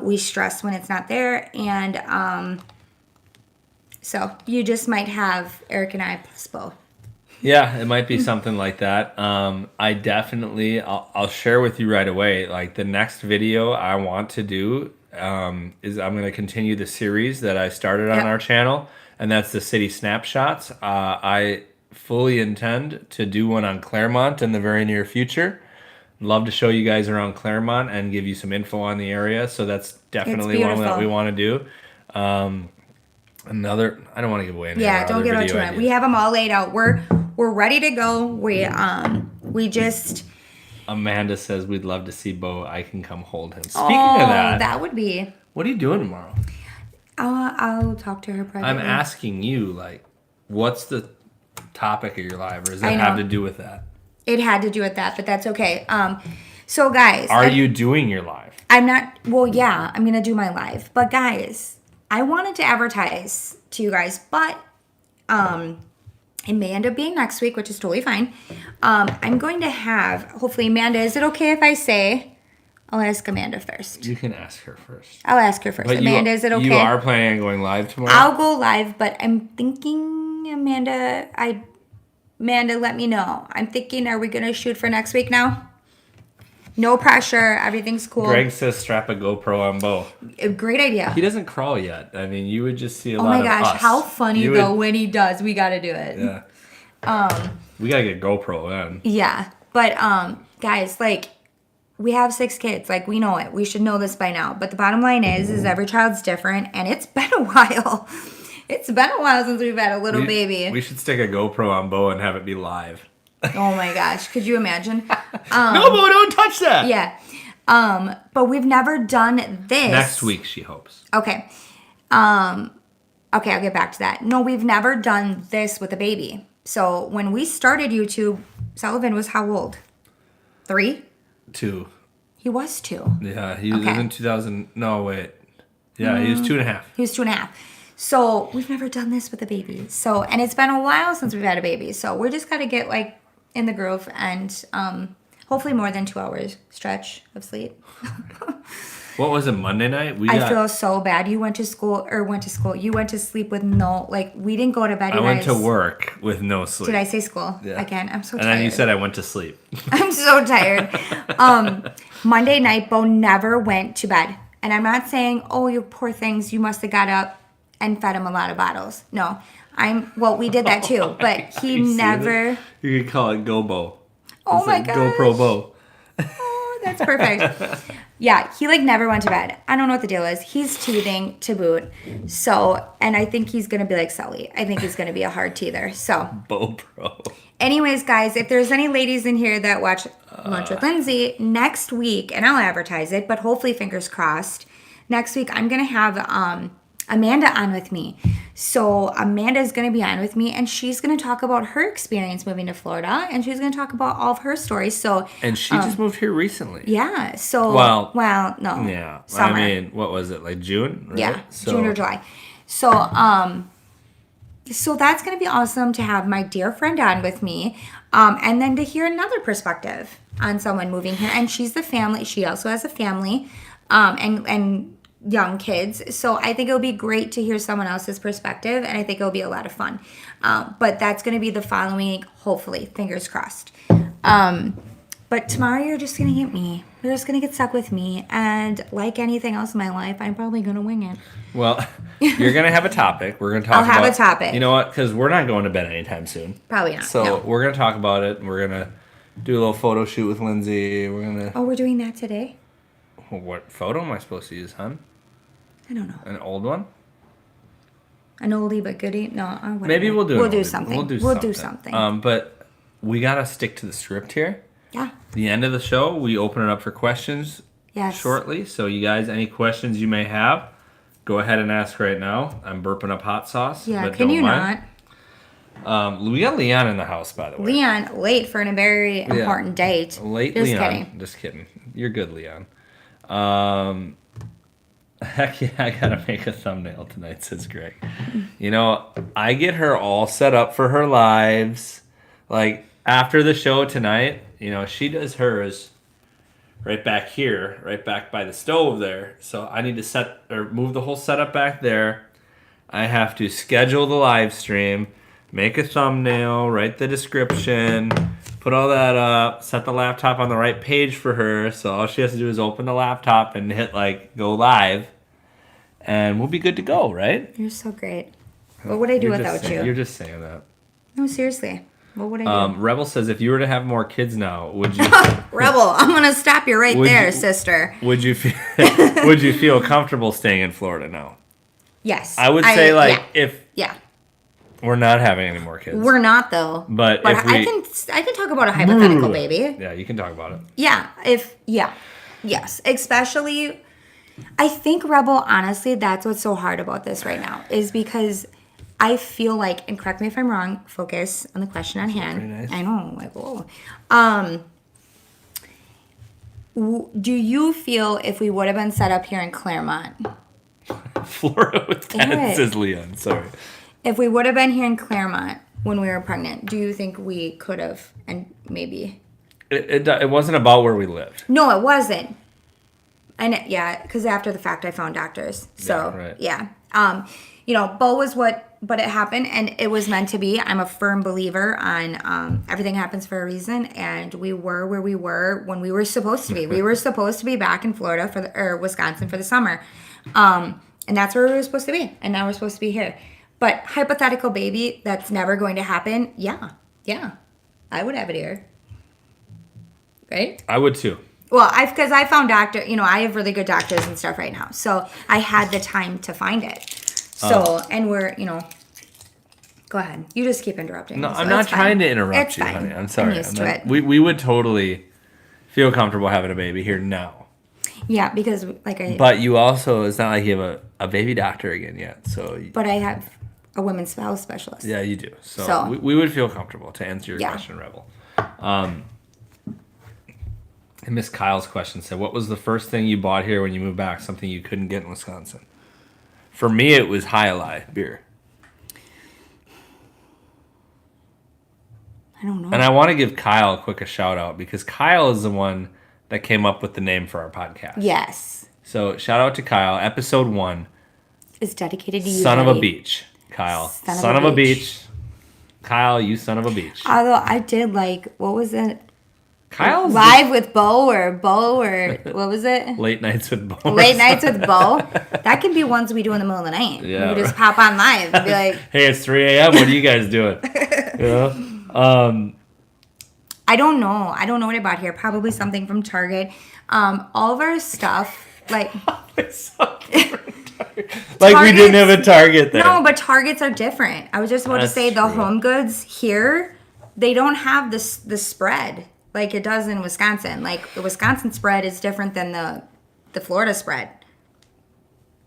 We stress when it's not there, and so you just might have Eric and I plus Bo. Yeah, it might be something like that. I definitely, I'll share with you right away. Like the next video I want to do is I'm going to continue the series that I started on our channel, and that's the city snapshots. I fully intend to do one on Clermont in the very near future. Love to show you guys around Clermont and give you some info on the area. So that's definitely one that we want to do. Another, I don't want to give away any. Yeah, don't give out too much. We have them all laid out. We're ready to go. We just. Amanda says we'd love to see Bo. I can come hold him. Speaking of that would be. What are you doing tomorrow? I'll talk to her privately. I'm asking you, like, what's the topic of your live, or does that have to do with that? It had to do with that, but that's okay. So guys, are you doing your live? I'm not. Well, yeah, I'm gonna do my live, but guys, I wanted to advertise to you guys, but it may end up being next week, which is totally fine. I'm going to have, hopefully, Amanda, is it okay if I say I'll ask Amanda first. You can ask her first. I'll ask her first. But Amanda, is it okay? You are planning on going live tomorrow? I'll go live, but I'm thinking, Amanda, let me know. I'm thinking, are we going to shoot for next week now? No pressure. Everything's cool. Greg says strap a GoPro on Bo. A great idea. He doesn't crawl yet. I mean, you would just see a lot of us. Oh my gosh, how funny though when he does. We got to do it. Yeah. We got to get GoPro in. Yeah. But guys, like, we have 6 kids. Like, we know it. We should know this by now. But the bottom line is every child's different, and it's been a while. It's been a while since we've had a little baby. We should stick a GoPro on Bo and have it be live. Oh my gosh. Could you imagine? No, Bo, don't touch that. Yeah. But we've never done this. Next week, she hopes. Okay. Okay, I'll get back to that. No, we've never done this with a baby. So when we started YouTube, Sullivan was how old? 3? 2. He was 2. Yeah, he was in 2000. No, wait. Yeah, he was 2.5. He was 2.5. So we've never done this with a baby. So, and it's been a while since we've had a baby. So we're just got to get like in the groove and hopefully more than 2 hours stretch of sleep. What was it, Monday night? I feel so bad. You went to school. You went to sleep with no, like, we didn't go to bed. I went to work with no sleep. Did I say school? Yeah. Again, I'm so tired. And then you said I went to sleep. I'm so tired. Monday night, Bo never went to bed. And I'm not saying, oh, you poor things, you must have got up and fed him a lot of bottles. No. We did that too. But he never. You could call it GoBo. Oh my gosh. GoPro Bo. Oh, that's perfect. Yeah, he like never went to bed. I don't know what the deal is. He's teething to boot. So, and I think he's going to be like Sully. I think he's going to be a hard teether. So. Bo Pro. Anyways, guys, if there's any ladies in here that watch Lunch with Lindsay, next week, and I'll advertise it, but hopefully fingers crossed, next week I'm going to have Amanda on with me. So Amanda is going to be on with me, and she's going to talk about her experience moving to Florida, and she's going to talk about all of her stories. So, and she just moved here recently. Yeah. So well, no. Yeah. Summer. I mean, what was it, like June? Right? Yeah, June or July. So so that's going to be awesome to have my dear friend on with me, and then to hear another perspective on someone moving here. And she's the family. She also has a family, and young kids. So I think it'll be great to hear someone else's perspective, and I think it'll be a lot of fun. But that's going to be the following week, hopefully, fingers crossed. But tomorrow you're just going to get me. You're just going to get stuck with me. And like anything else in my life, I'm probably going to wing it. Well, you're going to have a topic. We're going to talk about... I'll have a topic. You know what? Because we're not going to bed anytime soon. Probably not. So we're going to talk about it. We're going to do a little photo shoot with Lindsay. We're going to... Oh, we're doing that today? What photo am I supposed to use, hon? I don't know. An old one? An oldie but goodie? No, whatever. Maybe we'll do something. We'll do something. But we got to stick to the script here. Yeah. The end of the show, we open it up for questions shortly. So you guys, any questions you may have, go ahead and ask right now. I'm burping up hot sauce. Yeah, but can you not? We got Leon in the house, by the way. Leon, late for a very important date. Late Just Leon. Kidding. Just kidding. You're good, Leon. Heck yeah, I gotta make a thumbnail tonight, says Greg. You know, I get her all set up for her lives. Like, after the show tonight, you know, she does hers right back here, right back by the stove there. So I need to move the whole setup back there. I have to schedule the live stream, make a thumbnail, write the description, put all that up, set the laptop on the right page for her. So all she has to do is open the laptop and hit like go live, and we'll be good to go, right? You're so great. What would I do without you? You're just saying that. No, seriously. What would I do? Rebel says, if you were to have more kids now, would you? Rebel, I'm gonna stop you right there, sister. Would you feel comfortable staying in Florida now? Yes. I would say if yeah. We're not having any more kids. We're not though. But if I can talk about a hypothetical baby. Yeah, you can talk about it. Yeah. Yes. Especially, I think, Rebel, honestly, that's what's so hard about this right now is because I feel like, and correct me if I'm wrong, focus on the question at hand. Very nice. I know, like, whoa. Do you feel if we would have been set up here in Clermont? Florida with 10, says Leon. Sorry. If we would have been here in Clermont when we were pregnant, do you think we could have, and maybe? It wasn't about where we lived. No, it wasn't. And because after the fact, I found doctors. So Yeah, yeah. Bo was but it happened, and it was meant to be. I'm a firm believer on everything happens for a reason, and we were where we were when we were supposed to be. We were supposed to be back in Florida or Wisconsin for the summer, and that's where we were supposed to be, and now we're supposed to be here. But hypothetical baby, that's never going to happen. Yeah, I would have it here, right? I would too. Well, because I found I have really good doctors and stuff right now, so I had the time to find it. So, and we're, go ahead. You just keep interrupting. No, me, I'm not trying to interrupt it's you, fine. honey. I'm sorry. I'm used to it. We would totally feel comfortable having a baby here now. Yeah, because But you also, it's not like you have a baby doctor again yet. But I have a women's health specialist. Yeah, you do. So. We would feel comfortable to answer your question, Rebel. And Miss Kyle's question said, what was the first thing you bought here when you moved back? Something you couldn't get in Wisconsin? For me, it was High Lie beer. I don't know. And I want to give Kyle a shout out because Kyle is the one that came up with the name for our podcast. Yes. So shout out to Kyle. Episode 1 is dedicated to you. Son of a beach, Kyle. Son of a beach. Kyle, you son of a beach. Although I did what was it? Kyle's Live with Bo or what was it? Late Nights with Bo. Late Nights with Bo. That can be ones we do in the middle of the night. Yeah, we just pop on live and be like, hey, it's 3 a.m. What are you guys doing? I don't know. I don't know what I bought here. Probably something from Target. All of our stuff, like we didn't have a Target there. No, but Targets are different. I was just about to say the Home Goods here, they don't have the spread like it does in Wisconsin. Like the Wisconsin spread is different than the Florida spread.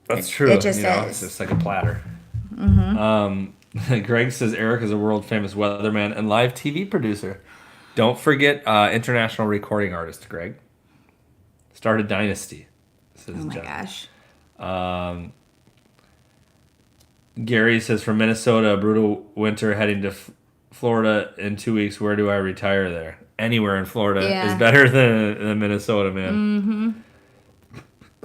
That's true. It just is. It's just like a platter. Mm-hmm. Greg says Eric is a world famous weatherman and live TV producer. Don't forget international recording artist, Greg. Started Dynasty. Oh my gosh. Gary says from Minnesota, a brutal winter heading to Florida in 2 weeks. Where do I retire there? Anywhere in Florida is better than Minnesota, man. Mm-hmm.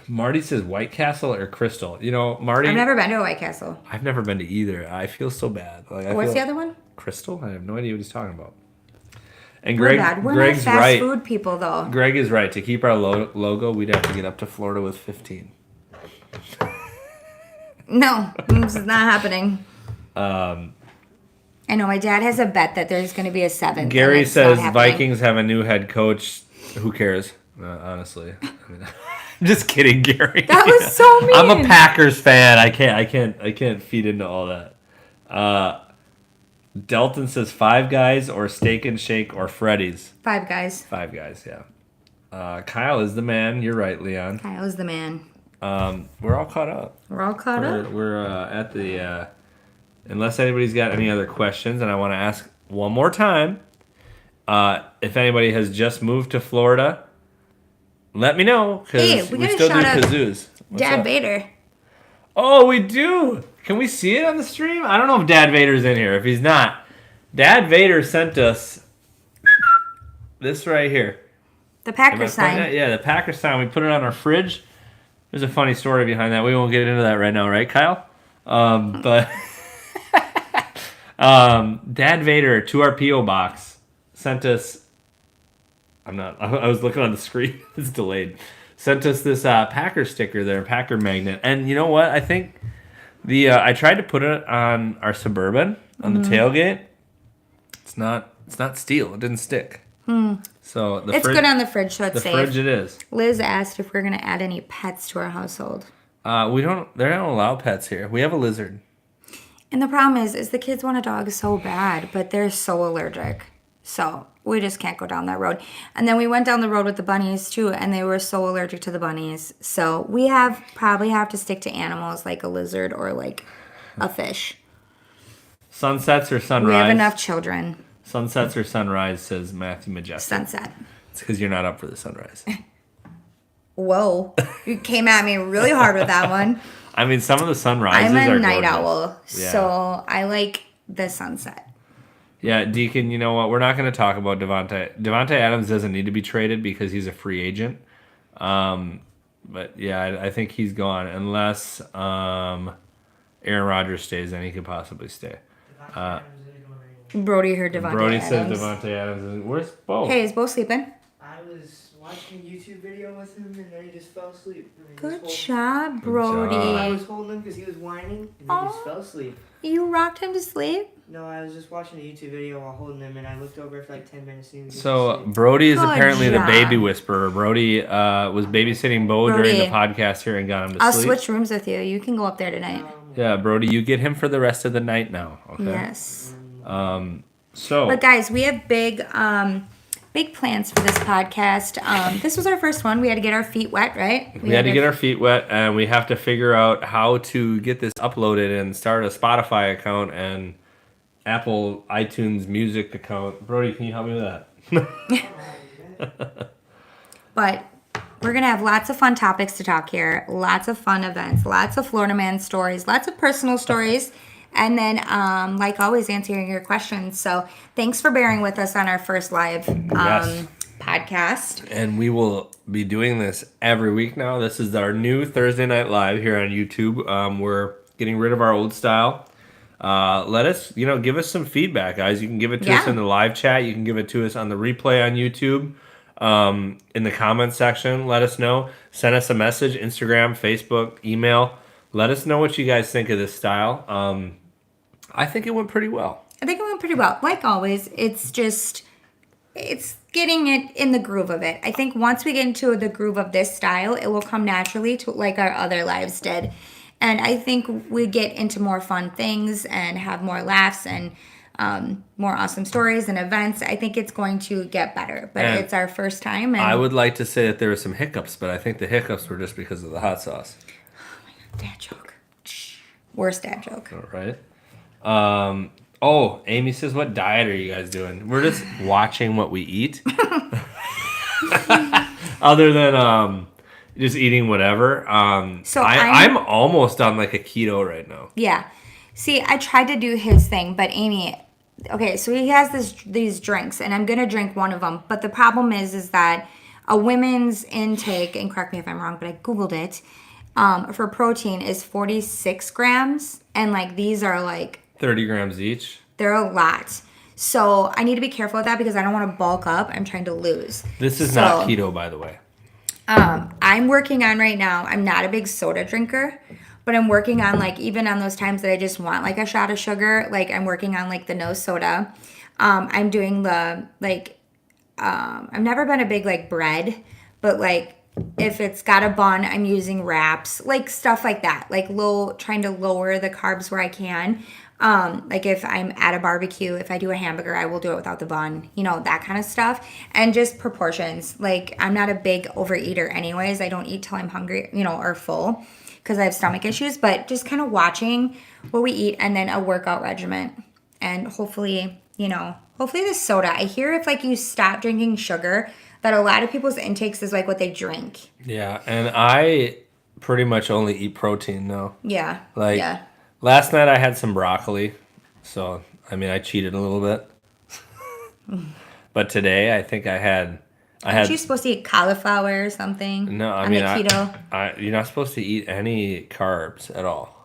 Marty says White Castle or Crystal. Marty. I've never been to a White Castle. I've never been to either. I feel so bad. What's the other one? Crystal? I have no idea what he's talking about. And We're Greg's not fast right. food people, though. Greg is right. To keep our logo, we'd have to get up to Florida with 15. No, this is not happening. I know my dad has a bet that there's going to be a 7th. Gary says Vikings have a new head coach. Who cares? Honestly, I'm just kidding, Gary. That was so mean. I'm a Packers fan. I can't feed into all that. Delton says Five Guys or Steak and Shake or Freddy's. Five Guys. Five Guys, yeah. Kyle is the man. You're right, Leon. Kyle is the man. We're all caught up. We're at the. Unless anybody's got any other questions, and I want to ask one more time. If anybody has just moved to Florida, let me know because we still do kazoos. Dad Vader. Oh, we do. Can we see it on the stream? I don't know if Dad Vader's in here. If he's not, Dad Vader sent us this right here. The Packers sign. Yeah, the Packers sign. We put it on our fridge. There's a funny story behind that. We won't get into that right now, right, Kyle? But Dad Vader to our P.O. box sent us. I was looking on the screen. It's delayed. Sent us this Packer sticker there, Packer magnet. And you know what? I think I tried to put it on our Suburban on the tailgate. It's not steel. It didn't stick. So it's good on the fridge, so it's safe. The fridge it is. Liz asked if we're going to add any pets to our household. They don't allow pets here. We have a lizard. And the problem is the kids want a dog so bad, but they're so allergic. So we just can't go down that road. And then we went down the road with the bunnies too, and they were so allergic to the bunnies. So we probably have to stick to animals like a lizard or like a fish. Sunsets or sunrise? We have enough children. Sunsets or sunrise, says Matthew Majestic. Sunset. It's because you're not up for the sunrise. Whoa. You came at me really hard with that one. I mean, some of the sunrises are I'm a night gorgeous. owl, so I like the sunset. Yeah, Deacon, you know what? We're not going to talk about Devontae. Devontae Adams doesn't need to be traded because he's a free agent. But yeah, I think he's gone unless Aaron Rodgers stays. Then he could possibly stay. Brody heard Devontae Brody Adams. says Devontae Adams. Where's Bo? Hey, is Bo sleeping? I was watching a YouTube video with him, and then he just fell asleep. Good job, Brody. I was holding him because he was whining, and then he just fell asleep. You rocked him to sleep? No, I was just watching a YouTube video while holding him, and I looked over for like 10 minutes. And he was So asleep. Brody is Good apparently job. the baby whisperer. Brody was babysitting Bo during the podcast here and got him to I'll sleep. switch rooms with you. You can go up there tonight. Yeah, Brody, you get him for the rest of the night now. Okay. Yes. So. But guys, we have big plans for this podcast. This was our first one. We had to get our feet wet, right? We had to get our feet wet, and we have to figure out how to get this uploaded and start a Spotify account and Apple iTunes Music account. Brody, can you help me with that? But we're going to have lots of fun topics to talk here, lots of fun events, lots of Florida man stories, lots of personal stories, and then, like always, answering your questions. So thanks for bearing with us on our first live Yes. podcast. And we will be doing this every week now. This is our new Thursday Night Live here on YouTube. We're getting rid of our old style. Let us, give us some feedback, guys. You can give it to us in the live chat. You can give it to us on the replay on YouTube. In the comments section, let us know. Send us a message, Instagram, Facebook, email. Let us know what you guys think of this style. I think it went pretty well. I think it went pretty well. Like always, it's getting it in the groove of it. I think once we get into the groove of this style, it will come naturally to like our other lives did. And I think we get into more fun things and have more laughs and more awesome stories and events. I think it's going to get better, but And it's our first time. And I would like to say that there were some hiccups, but I think the hiccups were just because of the hot sauce. dad joke. Worst dad joke. All right. Amy says, what diet are you guys doing? We're just watching what we eat. Other than just eating whatever. So I'm almost on like a keto right now. Yeah. See, I tried to do his thing, but Amy, okay, so he has these drinks, and I'm going to drink one of them. But the problem is that a women's intake, and correct me if I'm wrong, but I Googled it, for protein is 46 grams. And like these are like 30 grams each. They're a lot. So I need to be careful with that because I don't want to bulk up. I'm trying to lose. This is not keto, by the way. I'm working on right now. I'm not a big soda drinker, but I'm working on like even on those times that I just want like a shot of sugar. Like I'm working on like the no soda. I'm doing the like. I've never been a big like bread, but like if it's got a bun, I'm using wraps, like stuff like that. Like trying to lower the carbs where I can. Like if I'm at a barbecue, if I do a hamburger, I will do it without the bun, that kind of stuff. And just proportions. Like I'm not a big overeater anyways. I don't eat till I'm hungry, or full because I have stomach issues, but just kind of watching what we eat and then a workout regimen. And hopefully this soda. I hear if like you stop drinking sugar, that a lot of people's intakes is like what they drink. Yeah, and I pretty much only eat protein now. Yeah. Like, yeah. Last night I had some broccoli, so I cheated a little bit. But today I think Aren't you supposed to eat cauliflower or something? No, on the keto? You're not supposed to eat any carbs at all.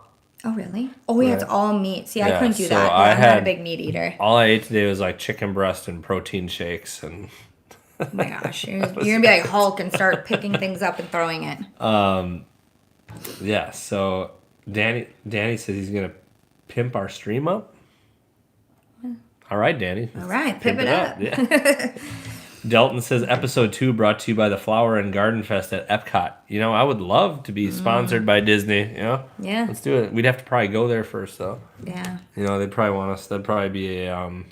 Oh really? Oh yeah, it's all meat. See, I couldn't do so that. I'm not a big meat eater. All I ate today was like chicken breast and protein shakes and. Oh my gosh, you're gonna be like Hulk and start picking things up and throwing it. Yeah. So Danny says he's gonna pimp our stream up. All right, Danny. All right, pimp it up. Yeah. Delton says episode 2 brought to you by the Flower and Garden Fest at Epcot. I would love to be sponsored by Disney. Yeah. Let's do it. We'd have to probably go there first, though. Yeah. They'd probably want us. That'd probably be a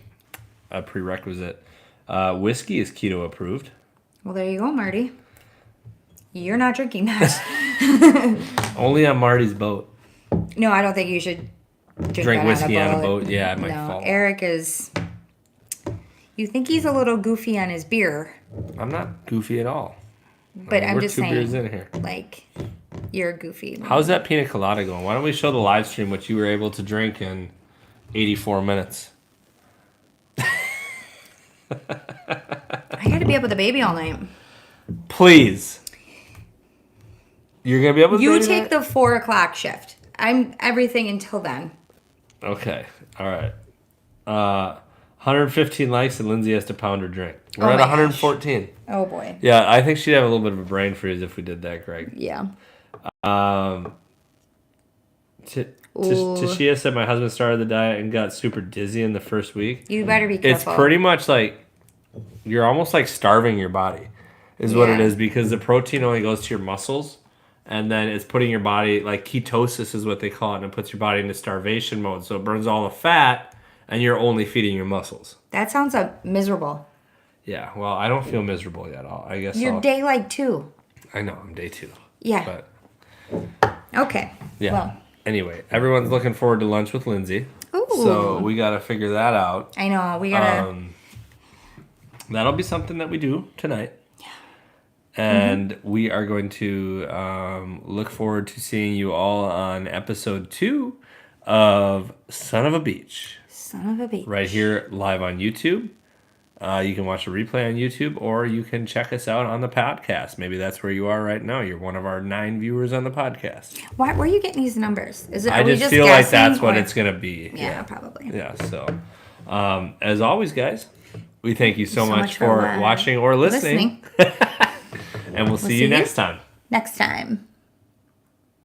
prerequisite. Whiskey is keto approved. Well, there you go, Marty. You're not drinking that. Only on Marty's boat. No, I don't think you should drink whiskey on a boat. Yeah, it might fall. Eric is. You think he's a little goofy on his beer. I'm not goofy at all. But I'm just saying. We're 2 beers in here. Like, you're goofy. How's that pina colada going? Why don't we show the live stream what you were able to drink in 84 minutes? I had to be up with the baby all night. Please. You're gonna be able to. You do take that? the 4 o'clock shift. I'm everything until then. Okay. All right. 115 likes and Lindsay has to pound her drink. We're Oh at my 114. Oh boy. Yeah, I think she'd have a little bit of a brain freeze if we did that, Greg. Yeah. Tashia said my husband started the diet and got super dizzy in the first week. You better be careful. It's pretty much like you're almost like starving your body is what it Yeah. is, because the protein only goes to your muscles, and then it's putting your body, like ketosis is what they call it, and it puts your body into starvation mode. So it burns all the fat and you're only feeding your muscles. That sounds miserable. Yeah, well, I don't feel miserable yet. I guess You're day like 2. I know, I'm day 2. Yeah. But Okay. yeah. Well, Anyway, everyone's looking forward to lunch with Lindsay. ooh. So we got to figure that out. I know. We gotta. That'll be something that we do tonight. Yeah. And we are going to look forward to seeing you all on episode 2 of Son of a Beach. Son of a bitch. Right here live on YouTube. You can watch a replay on YouTube, or you can check us out on the podcast. Maybe that's where you are right now. You're one of our 9 viewers on the podcast. Why? Where are you getting these numbers? Is it? I are we just feel like guessing, that's what or- it's going to be. Yeah, probably. Yeah, so as always, guys, we thank you so, much for for watching or listening. And we'll see you see you next time. Next time.